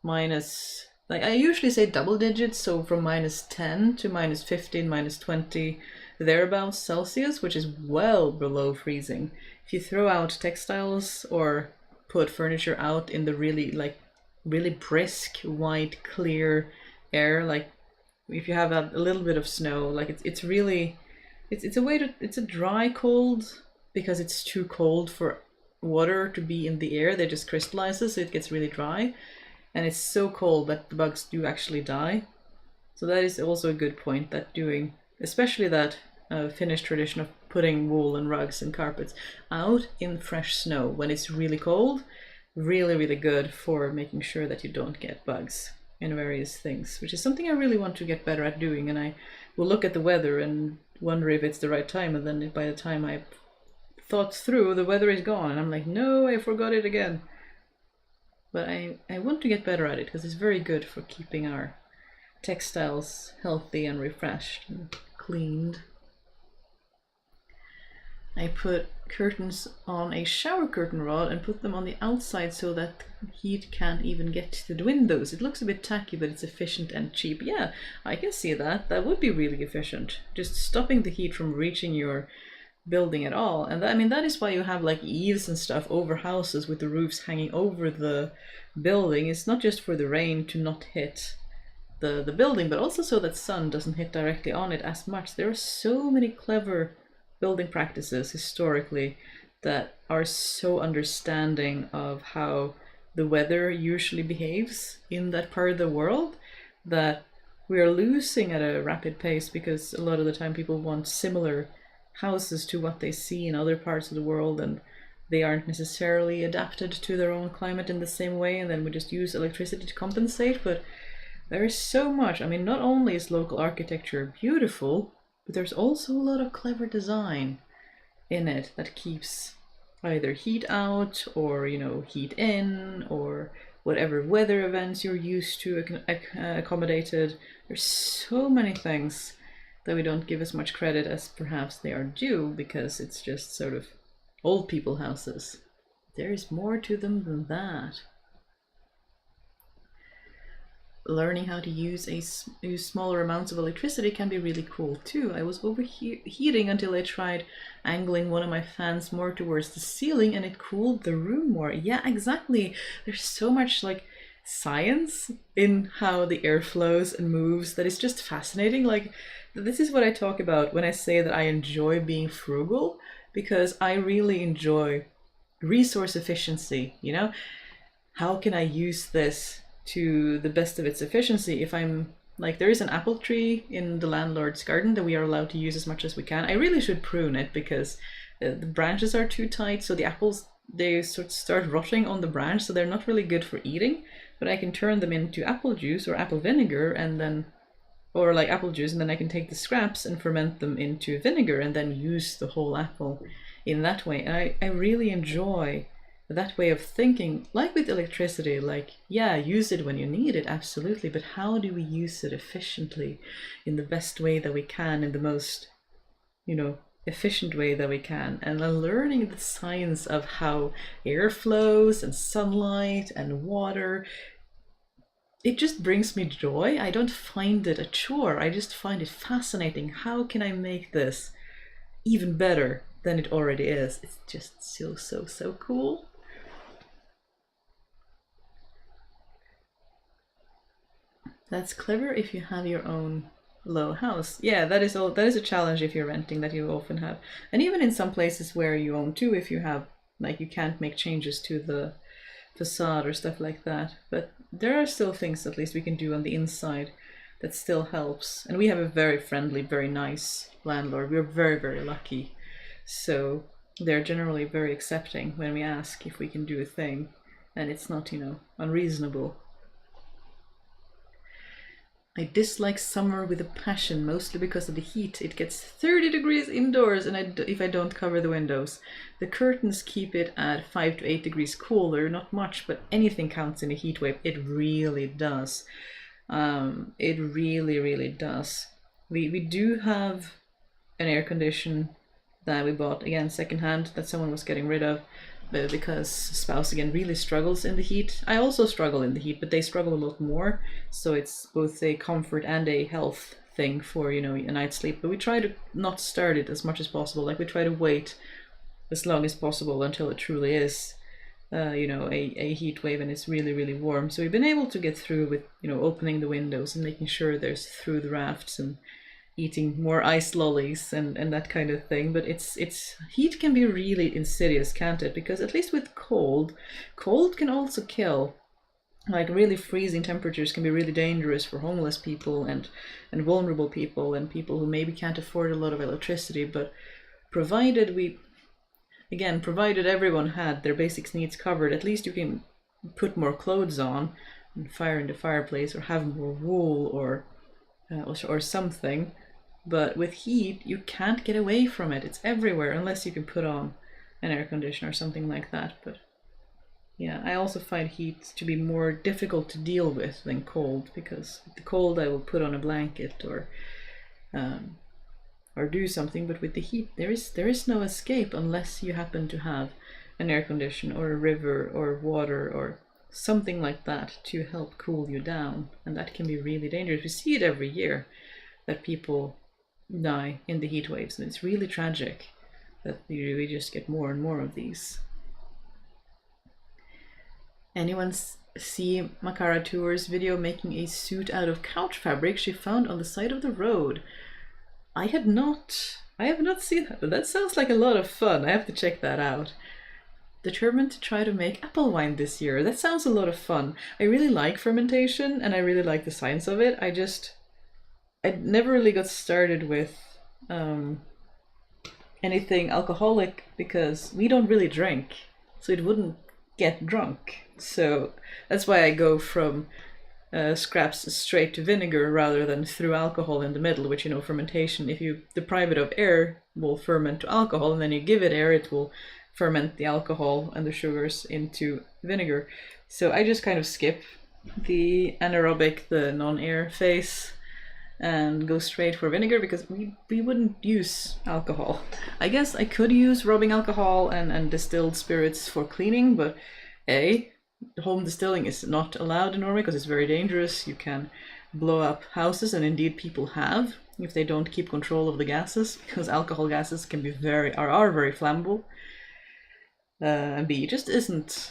Speaker 1: minus, like I usually say double digits, so from -10 to -15, -20, thereabouts Celsius, which is well below freezing. If you throw out textiles or put furniture out in the really brisk, white, clear air, like if you have a little bit of snow, like it's a dry cold, because it's too cold for water to be in the air. They just crystallizes, so it gets really dry, and it's so cold that the bugs do actually die. So that is also a good point, that doing, especially that Finnish tradition of putting wool and rugs and carpets out in fresh snow when it's really cold, really good for making sure that you don't get bugs in various things, which is something I really want to get better at doing. And I will look at the weather and wonder if it's the right time, and then by the time I thought through, the weather is gone and I'm like, no, I forgot it again. But I want to get better at it, because it's very good for keeping our textiles healthy and refreshed and cleaned. I put curtains on a shower curtain rod and put them on the outside so that heat can't even get to the windows. It looks a bit tacky, but it's efficient and cheap. Yeah, I can see that. That would be really efficient. Just stopping the heat from reaching your building at all. And that is why you have like eaves and stuff over houses with the roofs hanging over the building. It's not just for the rain to not hit the building, but also so that sun doesn't hit directly on it as much. There are so many clever building practices historically that are so understanding of how the weather usually behaves in that part of the world, that we are losing at a rapid pace, because a lot of the time people want similar houses to what they see in other parts of the world, and they aren't necessarily adapted to their own climate in the same way, and then we just use electricity to compensate. But there is so much. Not only is local architecture beautiful, but there's also a lot of clever design in it that keeps either heat out or, heat in, or whatever weather events you're used to accommodated. There's so many things that we don't give as much credit as perhaps they are due, because it's just sort of old people houses. There's more to them than that. Learning how to use smaller amounts of electricity can be really cool too. I was overheating until I tried angling one of my fans more towards the ceiling, and it cooled the room more. Yeah, exactly. There's so much like science in how the air flows and moves that is just fascinating. Like, this is what I talk about when I say that I enjoy being frugal, because I really enjoy resource efficiency. How can I use this to the best of its efficiency? If I'm like, there is an apple tree in the landlord's garden that we are allowed to use as much as we can. I really should prune it, because the branches are too tight, so the apples they sort of start rotting on the branch, so they're not really good for eating. But I can turn them into apple juice or apple vinegar, and then, or like apple juice, and then I can take the scraps and ferment them into vinegar and then use the whole apple in that way. And I really enjoy that way of thinking. Like with electricity, like, yeah, use it when you need it, absolutely, but how do we use it efficiently in the best way that we can, in the most, efficient way that we can? And then learning the science of how air flows and sunlight and water, it just brings me joy. I don't find it a chore, I just find it fascinating. How can I make this even better than it already is? It's just so cool. That's clever if you have your own low house. Yeah, that is a challenge if you're renting, that you often have. And even in some places where you own too, if you have, like, you can't make changes to the facade or stuff like that. But there are still things at least we can do on the inside that still helps. And we have a very friendly, very nice landlord. We're very lucky. So they're generally very accepting when we ask if we can do a thing, and it's not, unreasonable. I dislike summer with a passion, mostly because of the heat. It gets 30 degrees indoors, and if I don't cover the windows. The curtains keep it at 5 to 8 degrees cooler, not much, but anything counts in a heat wave. It really does. It really does. We do have an air condition that we bought, again, secondhand, that someone was getting rid of, because spouse again really struggles in the heat. I also struggle in the heat, but they struggle a lot more, so it's both a comfort and a health thing for a night's sleep. But we try to not start it as much as possible. Like, we try to wait as long as possible until it truly is a heat wave and it's really warm. So we've been able to get through with opening the windows and making sure there's through the rafts and eating more ice lollies and that kind of thing. But it's heat can be really insidious, can't it? Because at least with cold can also kill. Like, really freezing temperatures can be really dangerous for homeless people and vulnerable people and people who maybe can't afford a lot of electricity. But provided everyone had their basic needs covered, at least you can put more clothes on and fire in the fireplace, or have more wool or something. But with heat, you can't get away from it. It's everywhere, unless you can put on an air conditioner or something like that. But yeah, I also find heat to be more difficult to deal with than cold, because with the cold I will put on a blanket or do something. But with the heat, there is no escape unless you happen to have an air conditioner or a river or water or something like that to help cool you down. And that can be really dangerous. We see it every year, that people die in the heat waves, and it's really tragic that we just get more and more of these. Anyone see Makara Tour's video making a suit out of couch fabric she found on the side of the road? I have not seen that, but that sounds like a lot of fun. I have to check that out. Determined to try to make apple wine this year. That sounds a lot of fun. I really like fermentation and I really like the science of it. I never really got started with anything alcoholic because we don't really drink, so it wouldn't get drunk. So that's why I go from scraps straight to vinegar rather than through alcohol in the middle, which, fermentation, if you deprive it of air, will ferment to alcohol, and then you give it air, it will ferment the alcohol and the sugars into vinegar. So I just kind of skip the anaerobic, the non-air phase, and go straight for vinegar, because we wouldn't use alcohol. I guess I could use rubbing alcohol and distilled spirits for cleaning, but home distilling is not allowed in Norway because it's very dangerous. You can blow up houses, and indeed people have, if they don't keep control of the gases, because alcohol gases can be are very flammable. And B, it just isn't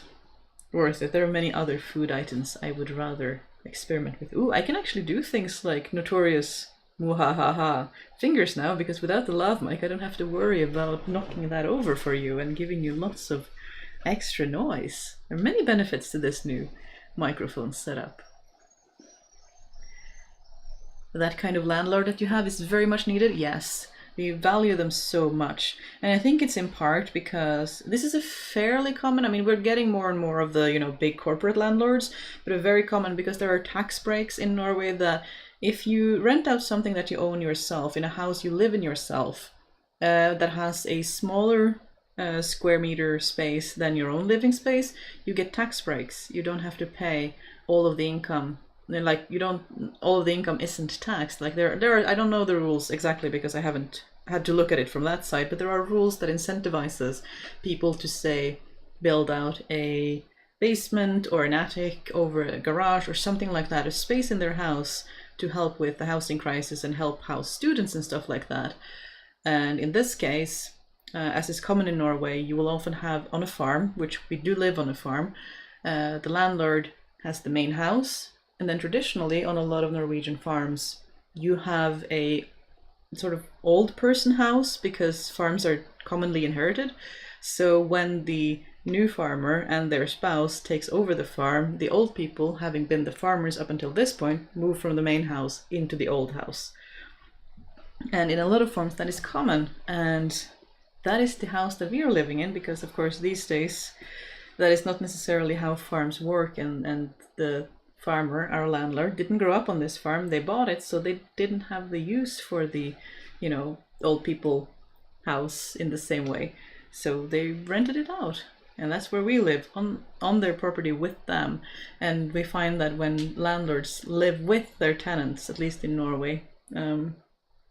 Speaker 1: worth it. There are many other food items I would rather experiment with. Ooh, I can actually do things like notorious muhahaha fingers now, because without the lav mic I don't have to worry about knocking that over for you and giving you lots of extra noise. There are many benefits to this new microphone setup. That kind of landlord that you have is very much needed, yes. We value them so much. And I think it's in part because this is a fairly common, I mean, we're getting more and more of the, you know, big corporate landlords, but a very common because there are tax breaks in Norway that if you rent out something that you own yourself in a house you live in yourself, that has a smaller square meter space than your own living space, you get tax breaks. You don't have to pay all of the income. Like you don't, all of the income isn't taxed. Like there are, I don't know the rules exactly because I haven't had to look at it from that side, but there are rules that incentivizes people to say build out a basement or an attic over a garage or something like that, a space in their house to help with the housing crisis and help house students and stuff like that. And in this case, as is common in Norway, you will often have on a farm, which we do live on a farm, the landlord has the main house, and then traditionally on a lot of Norwegian farms, you have a sort of old person house because farms are commonly inherited. So when the new farmer and their spouse takes over the farm, the old people, having been the farmers up until this point, move from the main house into the old house. And in a lot of farms that is common, and that is the house that we are living in, because of course these days that is not necessarily how farms work, and the farmer, our landlord, didn't grow up on this farm. They bought it, so they didn't have the use for the, you know, old people house in the same way. So they rented it out, and that's where we live, on their property with them. And we find that when landlords live with their tenants, at least in Norway,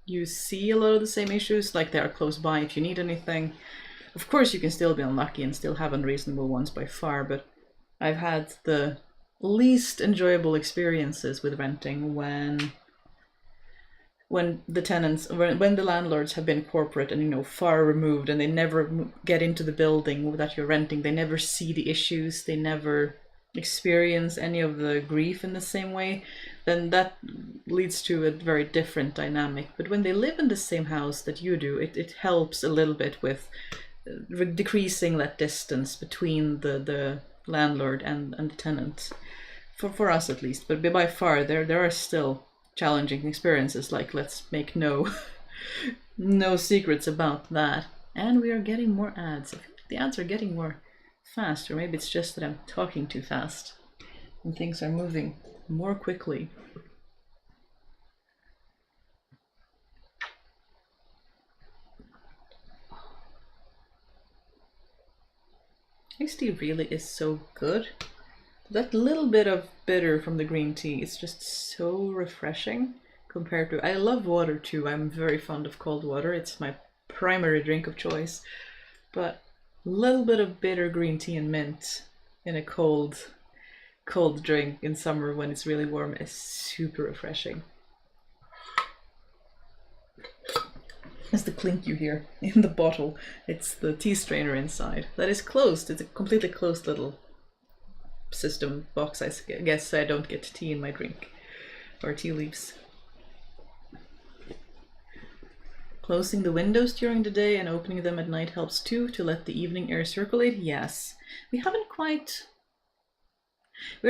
Speaker 1: you see a lot of the same issues, like they are close by if you need anything. Of course, you can still be unlucky and still have unreasonable ones by far, but I've had the least enjoyable experiences with renting when the tenants, when the landlords have been corporate and, you know, far removed, and they never get into the building that you're renting. They never see the issues. They never experience any of the grief in the same way. Then that leads to a very different dynamic. But when they live in the same house that you do, it helps a little bit with decreasing that distance between the landlord and the tenant, for us at least. But by far there are still challenging experiences, like, let's make no secrets about that. And we are getting more ads. I feel like the ads are getting more fast, or maybe it's just that I'm talking too fast and things are moving more quickly. Iced tea really is so good. That little bit of bitter from the green tea is just so refreshing compared to... I love water too. I'm very fond of cold water. It's my primary drink of choice. But a little bit of bitter green tea and mint in a cold drink in summer when it's really warm is super refreshing. That's the clink you hear in the bottle. It's the tea strainer inside. That is closed. It's a completely closed little system box, I guess, so I don't get tea in my drink, or tea leaves. Closing the windows during the day and opening them at night helps too, to let the evening air circulate. Yes, we're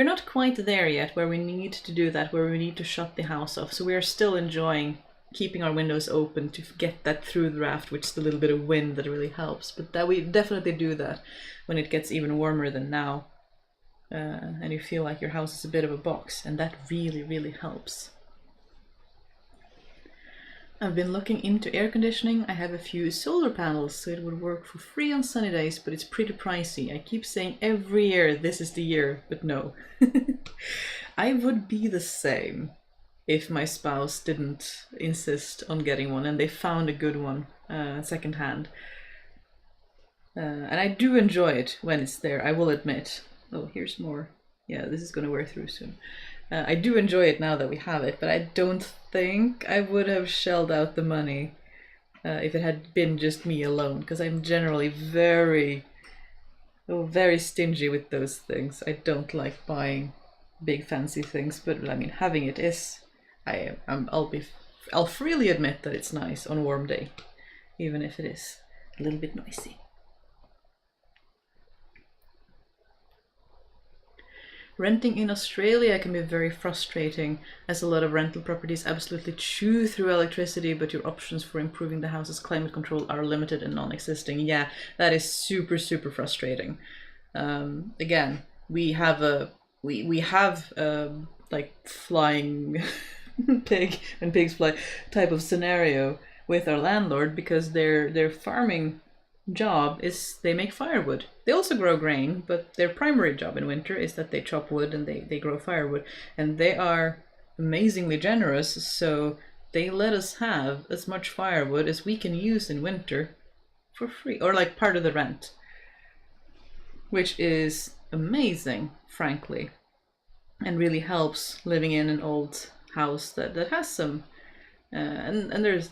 Speaker 1: not quite there yet where we need to do that, where we need to shut the house off. So we are still enjoying keeping our windows open to get that through the draft, which is the little bit of wind that really helps. But that we definitely do that when it gets even warmer than now. And you feel like your house is a bit of a box, and that really, really helps. I've been looking into air conditioning. I have a few solar panels, so it would work for free on sunny days, but it's pretty pricey. I keep saying every year, this is the year, but no. I would be the same if my spouse didn't insist on getting one, and they found a good one secondhand. And I do enjoy it when it's there, I will admit. Oh, here's more. Yeah, this is going to wear through soon. I do enjoy it now that we have it, but I don't think I would have shelled out the money if it had been just me alone, because I'm generally very stingy with those things. I don't like buying big fancy things, but I mean, having it is... I'll freely admit that it's nice on a warm day, even if it is a little bit noisy. Renting in Australia can be very frustrating, as a lot of rental properties absolutely chew through electricity, but your options for improving the house's climate control are limited and non-existing. Yeah, that is super, super frustrating. Again, we have like flying pig and pigs fly type of scenario with our landlord, because their farming job is they make firewood. They also grow grain, but their primary job in winter is that they chop wood and they grow firewood. And they are amazingly generous, so they let us have as much firewood as we can use in winter for free, or like part of the rent, which is amazing, frankly, and really helps living in an old house that has some and there's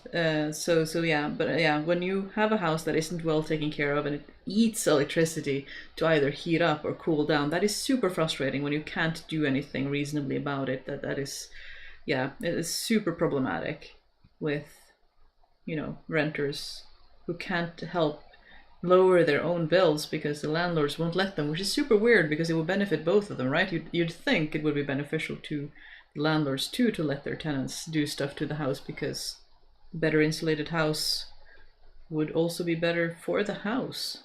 Speaker 1: so yeah, but yeah, when you have a house that isn't well taken care of and it eats electricity to either heat up or cool down, that is super frustrating when you can't do anything reasonably about it. That is, yeah, it is super problematic with, you know, renters who can't help lower their own bills because the landlords won't let them, which is super weird because it will benefit both of them, right? You'd think it would be beneficial to landlords too to let their tenants do stuff to the house, because a better insulated house would also be better for the house.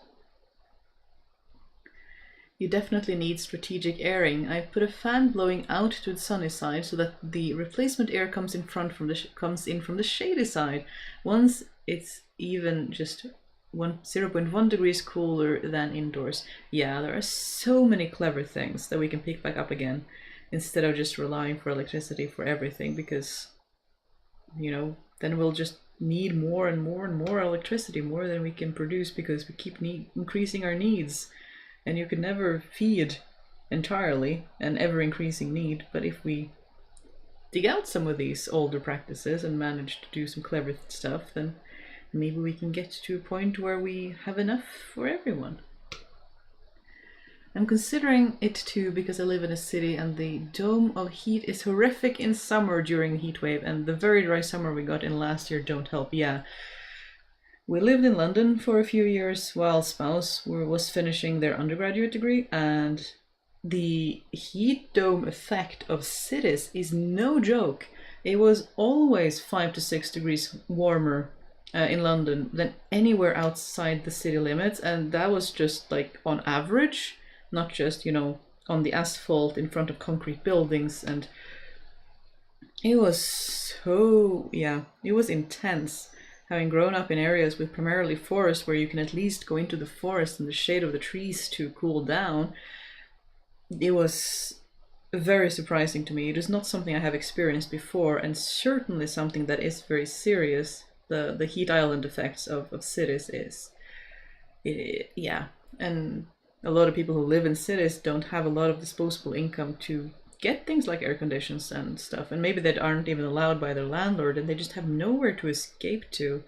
Speaker 1: You definitely need strategic airing. I put a fan blowing out to the sunny side so that the replacement air comes in from the shady side. Once it's even just 0.1 degrees cooler than indoors. Yeah, there are so many clever things that we can pick back up again, instead of just relying for electricity for everything, because, you know, then we'll just need more and more and more electricity, more than we can produce, because we keep increasing our needs, and you can never feed entirely an ever-increasing need. But if we dig out some of these older practices and manage to do some clever stuff, then maybe we can get to a point where we have enough for everyone. I'm considering it too because I live in a city and the dome of heat is horrific in summer during the heat wave, and the very dry summer we got in last year don't help. Yeah. We lived in London for a few years while spouse was finishing their undergraduate degree, and the heat dome effect of cities is no joke. It was always 5 to 6 degrees warmer in London than anywhere outside the city limits, and that was just like on average, not just, you know, on the asphalt in front of concrete buildings. And it was so, yeah, it was intense. Having grown up in areas with primarily forest, where you can at least go into the forest in the shade of the trees to cool down, it was very surprising to me. It is not something I have experienced before, and certainly something that is very serious. The heat island effects of cities is, yeah, and a lot of people who live in cities don't have a lot of disposable income to get things like air conditions and stuff, and maybe they aren't even allowed by their landlord, and they just have nowhere to escape to.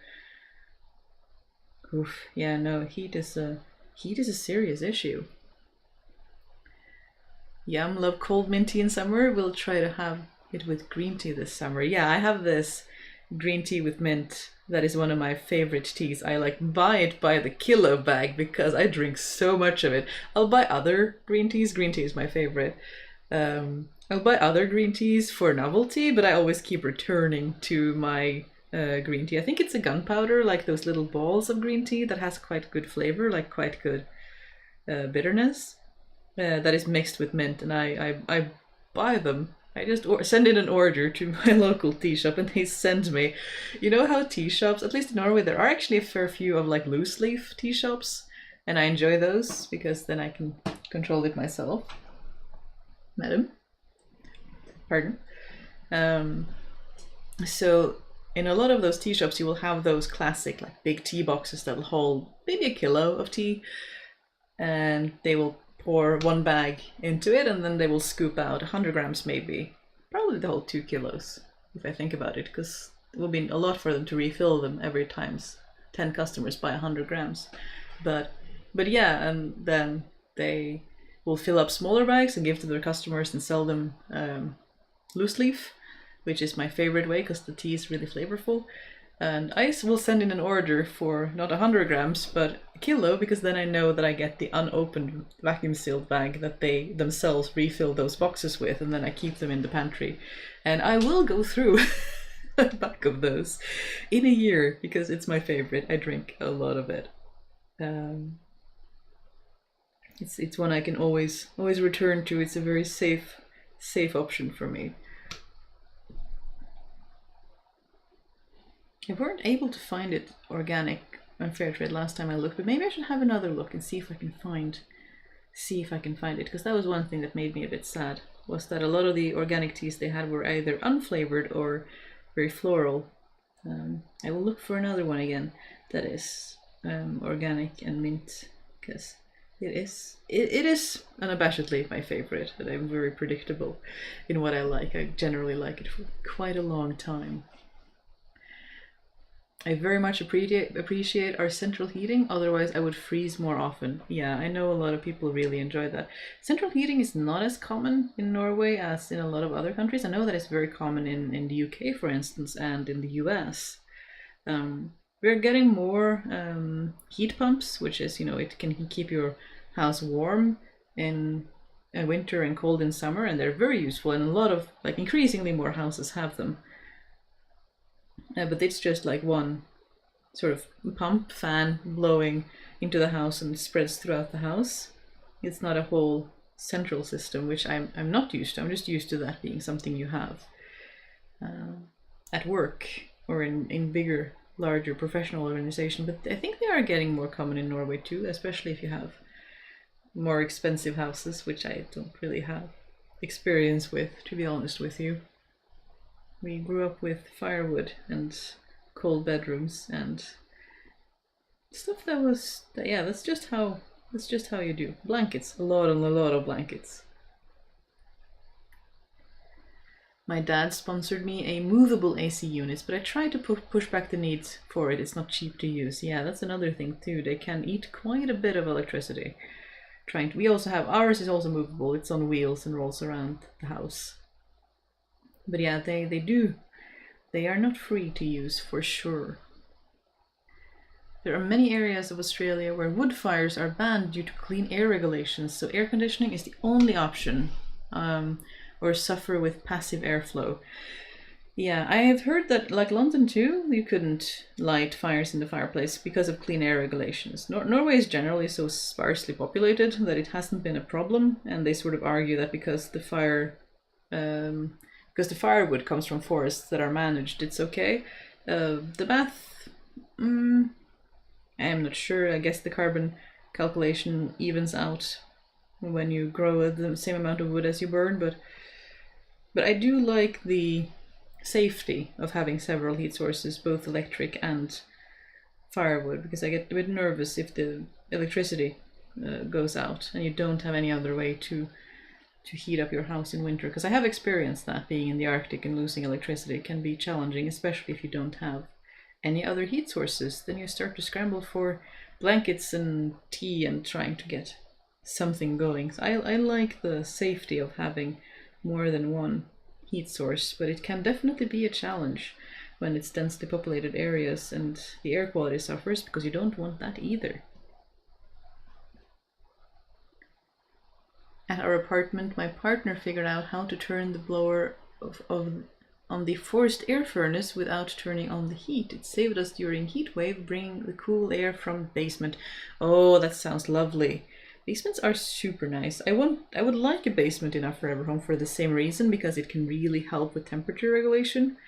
Speaker 1: Oof, yeah, no, heat is a serious issue. Yum, love cold mint tea in summer. We'll try to have it with green tea this summer. Yeah, I have this green tea with mint that is one of my favorite teas. I like buy it by the kilo bag because I drink so much of it. I'll buy other green teas. Green tea is my favorite. I'll buy other green teas for novelty, but I always keep returning to my green tea. I think it's a gunpowder, like those little balls of green tea that has quite good flavor, like quite good bitterness, that is mixed with mint, and I buy them. I just send in an order to my local tea shop and they send me. You know how tea shops, at least in Norway, there are actually a fair few of like loose leaf tea shops, and I enjoy those because then I can control it myself. Madam? Pardon? So in a lot of those tea shops you will have those classic like big tea boxes that'll hold maybe a kilo of tea, and they will pour one bag into it, and then they will scoop out 100 grams maybe, probably the whole 2 kilos if I think about it, because it will be a lot for them to refill them every time 10 customers buy 100 grams. But yeah, and then they will fill up smaller bags and give to their customers and sell them loose leaf, which is my favorite way because the tea is really flavorful. And I will send in an order for not 100 grams, but a kilo, because then I know that I get the unopened vacuum sealed bag that they themselves refill those boxes with, and then I keep them in the pantry. And I will go through a pack of those in a year because it's my favorite. I drink a lot of it. It's one I can always return to. It's a very safe option for me. I weren't able to find it organic and fair trade last time I looked, but maybe I should have another look and see if I can find it, because that was one thing that made me a bit sad, was that a lot of the organic teas they had were either unflavored or very floral. I will look for another one again that is organic and mint, because it is unabashedly my favorite, and I'm very predictable in what I like. I generally like it for quite a long time. I very much appreciate our central heating, otherwise I would freeze more often. Yeah, I know a lot of people really enjoy that. Central heating is not as common in Norway as in a lot of other countries. I know that it's very common in the UK, for instance, and in the US. We're getting more heat pumps, which is, it can keep your house warm in winter and cold in summer, and they're very useful, and a lot of, increasingly more houses have them. But it's just like one sort of pump fan blowing into the house and spreads throughout the house. It's not a whole central system, which I'm not used to. I'm just used to that being something you have at work or in bigger, larger professional organization. But I think they are getting more common in Norway too, especially if you have more expensive houses, which I don't really have experience with, to be honest with you. We grew up with firewood and cold bedrooms and stuff that was, yeah, that's just how you do. Blankets, a lot of blankets. My dad sponsored me a movable AC unit, but I tried to push back the need for it. It's not cheap to use. Yeah, that's another thing too. They can eat quite a bit of electricity. We also have, ours is also movable. It's on wheels and rolls around the house. But yeah, they are not free to use for sure. There are many areas of Australia where wood fires are banned due to clean air regulations, so air conditioning is the only option, or suffer with passive airflow. Yeah, I have heard that, like London too, you couldn't light fires in the fireplace because of clean air regulations. Norway is generally so sparsely populated that it hasn't been a problem, and they sort of argue that because the firewood comes from forests that are managed, it's okay. The bath, I am not sure. I guess the carbon calculation evens out when you grow the same amount of wood as you burn, but I do like the safety of having several heat sources, both electric and firewood, because I get a bit nervous if the electricity goes out and you don't have any other way to heat up your house in winter, because I have experienced that being in the Arctic and losing electricity can be challenging, especially if you don't have any other heat sources. Then you start to scramble for blankets and tea and trying to get something going. So I like the safety of having more than one heat source, but it can definitely be a challenge when it's densely populated areas and the air quality suffers, because you don't want that either. At our apartment, my partner figured out how to turn the blower on the forced air furnace without turning on the heat. It saved us during heat wave, bringing the cool air from the basement. Oh, that sounds lovely. Basements are super nice. I would like a basement in our forever home for the same reason, because it can really help with temperature regulation,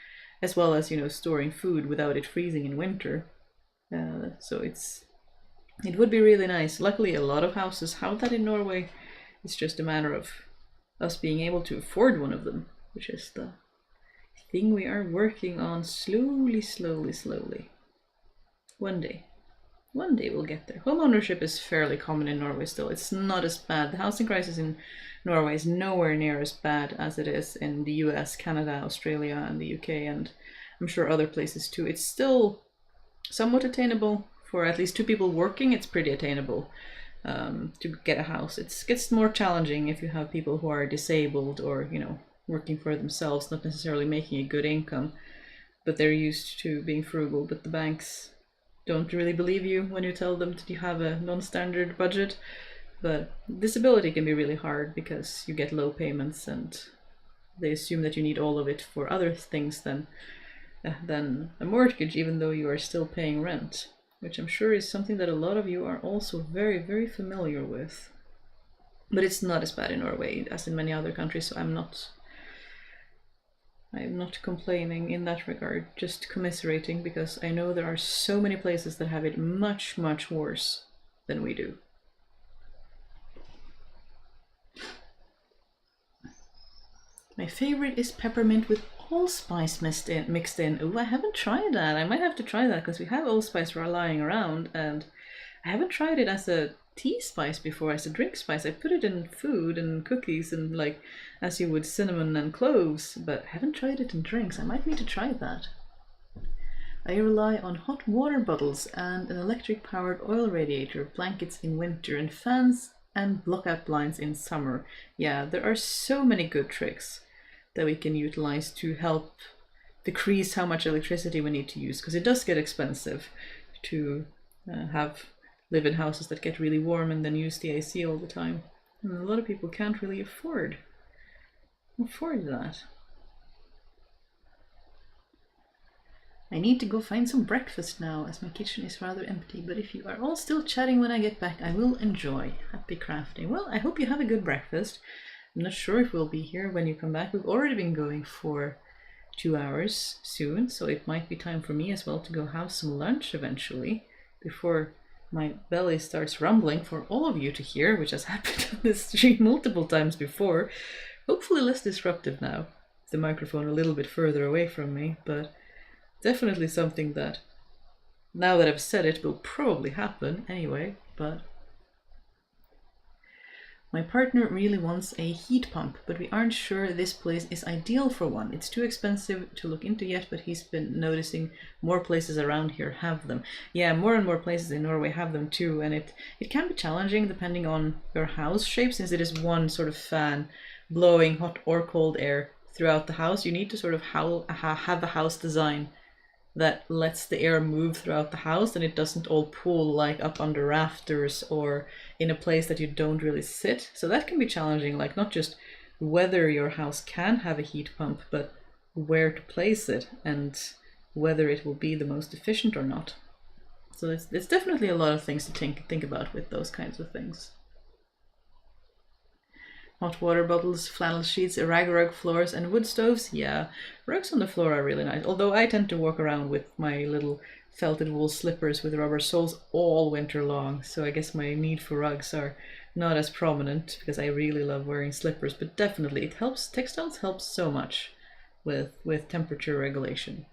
Speaker 1: as well as, storing food without it freezing in winter. So it would be really nice. Luckily, a lot of houses have that in Norway. It's just a matter of us being able to afford one of them, which is the thing we are working on slowly. One day we'll get there. Home ownership is fairly common in Norway still. It's not as bad. The housing crisis in Norway is nowhere near as bad as it is in the US, Canada, Australia, and the UK, and I'm sure other places too. It's still somewhat attainable for at least two people working. It's pretty attainable. To get a house. It gets more challenging if you have people who are disabled or, working for themselves, not necessarily making a good income. but they're used to being frugal, but the banks don't really believe you when you tell them that you have a non-standard budget. But disability can be really hard because you get low payments and they assume that you need all of it for other things than a mortgage, even though you are still paying rent, which I'm sure is something that a lot of you are also very, very familiar with. But it's not as bad in Norway as in many other countries, so I'm not complaining in that regard, just commiserating, because I know there are so many places that have it much, much worse than we do. My favorite is peppermint with allspice mixed in. Oh, I haven't tried that. I might have to try that because we have allspice lying around, and I haven't tried it as a tea spice before, as a drink spice. I put it in food and cookies and like as you would cinnamon and cloves, but I haven't tried it in drinks. I might need to try that. I rely on hot water bottles and an electric powered oil radiator, blankets in winter, and fans and blockout blinds in summer. Yeah, there are so many good tricks that we can utilize to help decrease how much electricity we need to use, because it does get expensive to live in houses that get really warm and then use the AC all the time. And a lot of people can't really afford that. I need to go find some breakfast now, as my kitchen is rather empty, but if you are all still chatting when I get back, I will enjoy. Happy crafting. Well, I hope you have a good breakfast. I'm not sure if we'll be here when you come back. We've already been going for 2 hours soon, so it might be time for me as well to go have some lunch eventually, before my belly starts rumbling for all of you to hear, which has happened on this stream multiple times before. Hopefully less disruptive now, the microphone a little bit further away from me, but definitely something that, now that I've said it, will probably happen anyway. But my partner really wants a heat pump, but we aren't sure this place is ideal for one. It's too expensive to look into yet, but he's been noticing more places around here have them. Yeah, more and more places in Norway have them too, and it can be challenging depending on your house shape, since it is one sort of fan blowing hot or cold air throughout the house. You need to sort of have a house design that lets the air move throughout the house and it doesn't all pool like up under rafters or in a place that you don't really sit. So that can be challenging, like not just whether your house can have a heat pump, but where to place it and whether it will be the most efficient or not. So it's definitely a lot of things to think about with those kinds of things. Hot water bottles, flannel sheets, rag floors, and wood stoves. Yeah, rugs on the floor are really nice. Although I tend to walk around with my little felted wool slippers with rubber soles all winter long. So I guess my need for rugs are not as prominent because I really love wearing slippers. But definitely it helps. Textiles help so much with temperature regulation.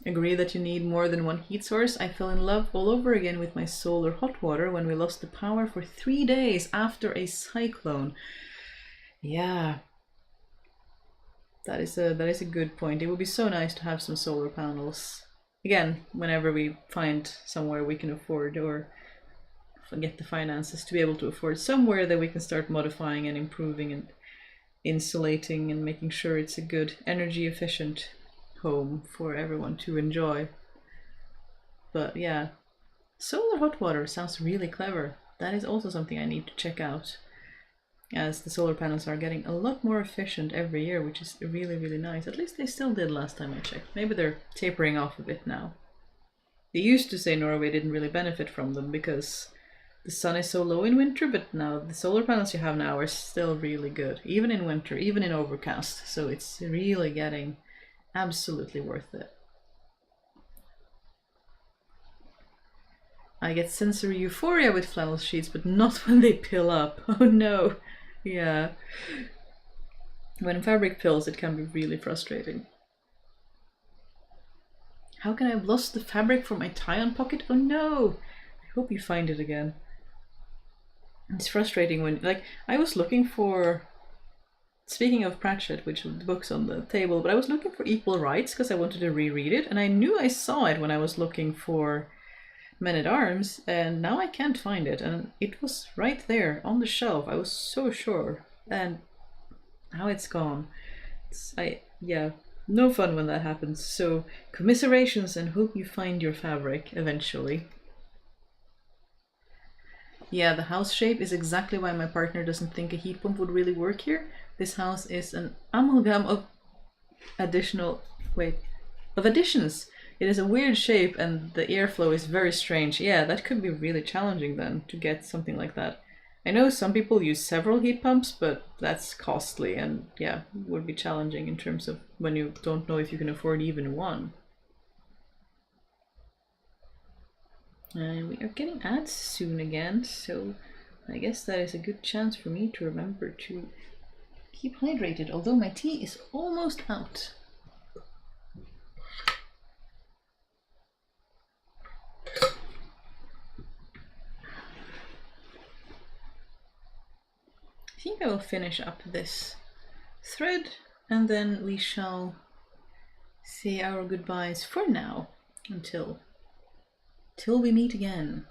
Speaker 1: Agree that you need more than one heat source. I fell in love all over again with my solar hot water when we lost the power for 3 days after a cyclone. Yeah, that is a good point. It would be so nice to have some solar panels. Again, whenever we find somewhere we can afford or get the finances to be able to afford somewhere that we can start modifying and improving and insulating and making sure it's a good energy efficient home for everyone to enjoy. But yeah, solar hot water sounds really clever. That is also something I need to check out, as the solar panels are getting a lot more efficient every year, which is really, really nice. At least they still did last time I checked. Maybe they're tapering off a bit now. They used to say Norway didn't really benefit from them because the sun is so low in winter, but now the solar panels you have now are still really good, even in winter, even in overcast. So it's really getting absolutely worth it. I get sensory euphoria with flannel sheets, but not when they pill up. Oh no. Yeah. When fabric pills, it can be really frustrating. How can I have lost the fabric from my tie-on pocket? Oh no. I hope you find it again. It's frustrating when, like, I was looking for, speaking of Pratchett, which was the books on the table, but I was looking for Equal Rights because I wanted to reread it, and I knew I saw it when I was looking for Men-at-Arms, and now I can't find it, and it was right there on the shelf. I was so sure, and now it's gone. Yeah, no fun when that happens. So commiserations and hope you find your fabric eventually. Yeah, the house shape is exactly why my partner doesn't think a heat pump would really work here. This house is an amalgam of additional, of additions. It is a weird shape and the airflow is very strange. Yeah, that could be really challenging then to get something like that. I know some people use several heat pumps, but that's costly and yeah, would be challenging in terms of when you don't know if you can afford even one. And we are getting ads soon again, so I guess that is a good chance for me to remember to keep hydrated, although my tea is almost out. I think I will finish up this thread and then we shall say our goodbyes for now until we meet again.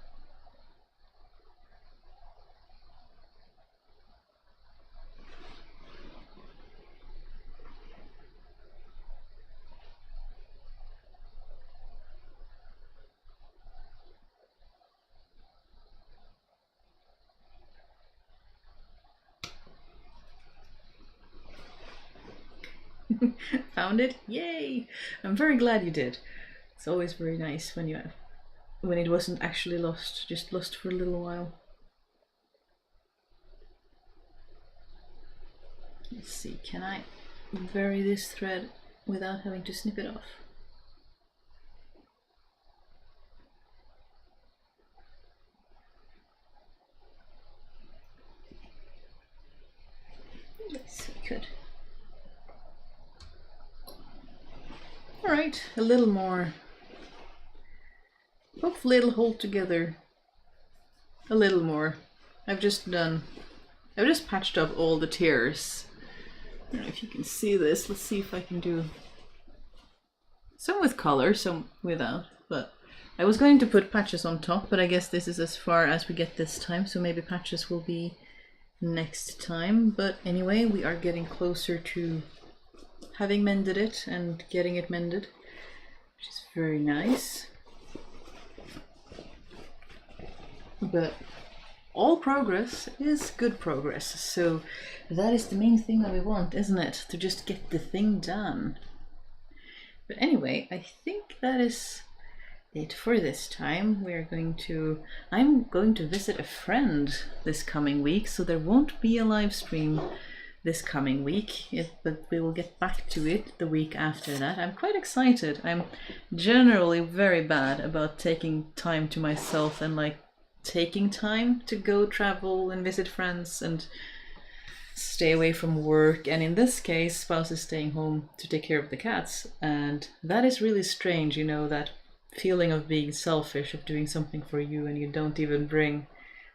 Speaker 1: Found it? Yay! I'm very glad you did. It's always very nice when it wasn't actually lost, just lost for a little while. Let's see, can I vary this thread without having to snip it off? Yes, we could. Alright, a little more. Hopefully it'll hold together a little more. I've just patched up all the tears. I don't know if you can see this. Let's see if I can do some with color, some without. But I was going to put patches on top, but I guess this is as far as we get this time, so maybe patches will be next time. But anyway, we are getting closer to having mended it and getting it mended, which is very nice. But all progress is good progress, so that is the main thing that we want, isn't it? To just get the thing done. But anyway, I think that is it for this time. I'm going to visit a friend this coming week, so there won't be a live stream this coming week, but we will get back to it the week after that. I'm quite excited. I'm generally very bad about taking time to myself and taking time to go travel and visit friends and stay away from work, and in this case spouse is staying home to take care of the cats, and that is really strange, that feeling of being selfish, of doing something for you and you don't even bring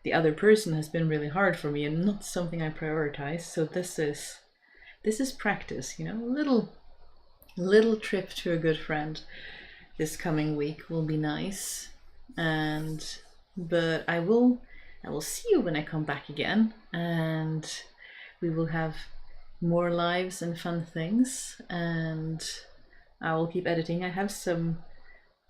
Speaker 1: the other person, has been really hard for me and not something I prioritize. So this is practice, a little trip to a good friend this coming week will be nice. But I will see you when I come back again, and we will have more lives and fun things, and I will keep editing. I have some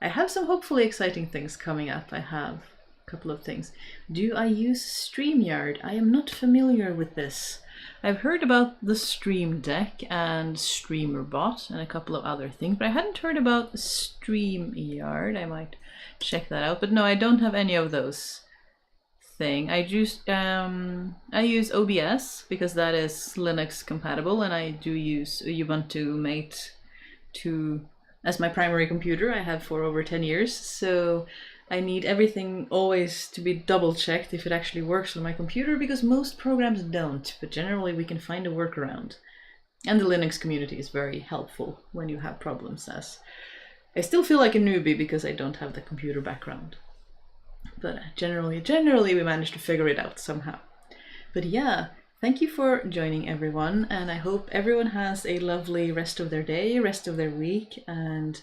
Speaker 1: hopefully exciting things coming up. I have a couple of things. Do I use StreamYard? I am not familiar with this. I've heard about the Stream Deck and StreamerBot and a couple of other things, but I hadn't heard about StreamYard. I might check that out, but no, I don't have any of those thing. I use OBS because that is Linux compatible, and I do use Ubuntu Mate as my primary computer. I have for over 10 years, so I need everything always to be double checked if it actually works on my computer, because most programs don't, but generally we can find a workaround. And the Linux community is very helpful when you have problems, as I still feel like a newbie because I don't have the computer background. But generally we managed to figure it out somehow. But yeah, thank you for joining, everyone, and I hope everyone has a lovely rest of their day, rest of their week, and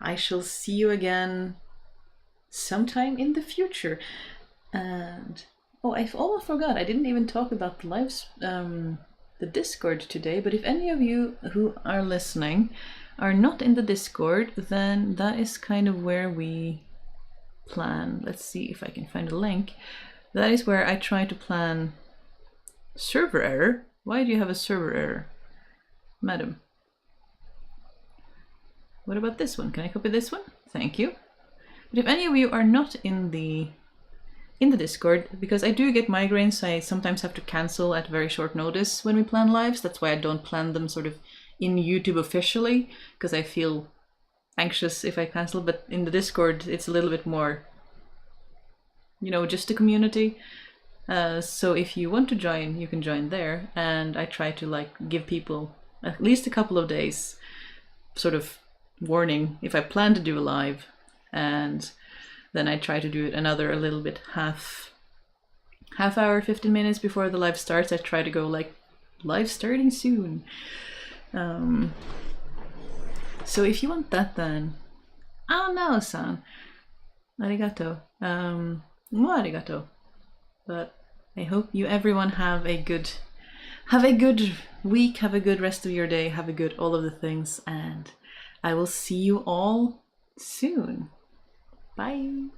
Speaker 1: I shall see you again sometime in the future. And I almost forgot, I didn't even talk about the the Discord today, but if any of you who are listening are not in the Discord, then that is kind of where we plan. Let's see if I can find a link. That is where I try to plan server error. Why do you have a server error, madam? What about this one? Can I copy this one? Thank you. But if any of you are not in the Discord, because I do get migraines, I sometimes have to cancel at very short notice when we plan lives. That's why I don't plan them sort of in YouTube officially, because I feel anxious if I cancel. But in the Discord, it's a little bit more, you know, just a community. So if you want to join, you can join there. And I try to like give people at least a couple of days sort of warning if I plan to do a live, and then I try to do it another a little bit half hour, 15 minutes before the live starts. I try to go like live starting soon. So if you want that, then san arigato, arigato. But I hope you everyone have a good week, have a good rest of your day, have a good all of the things, and I will see you all soon. Bye.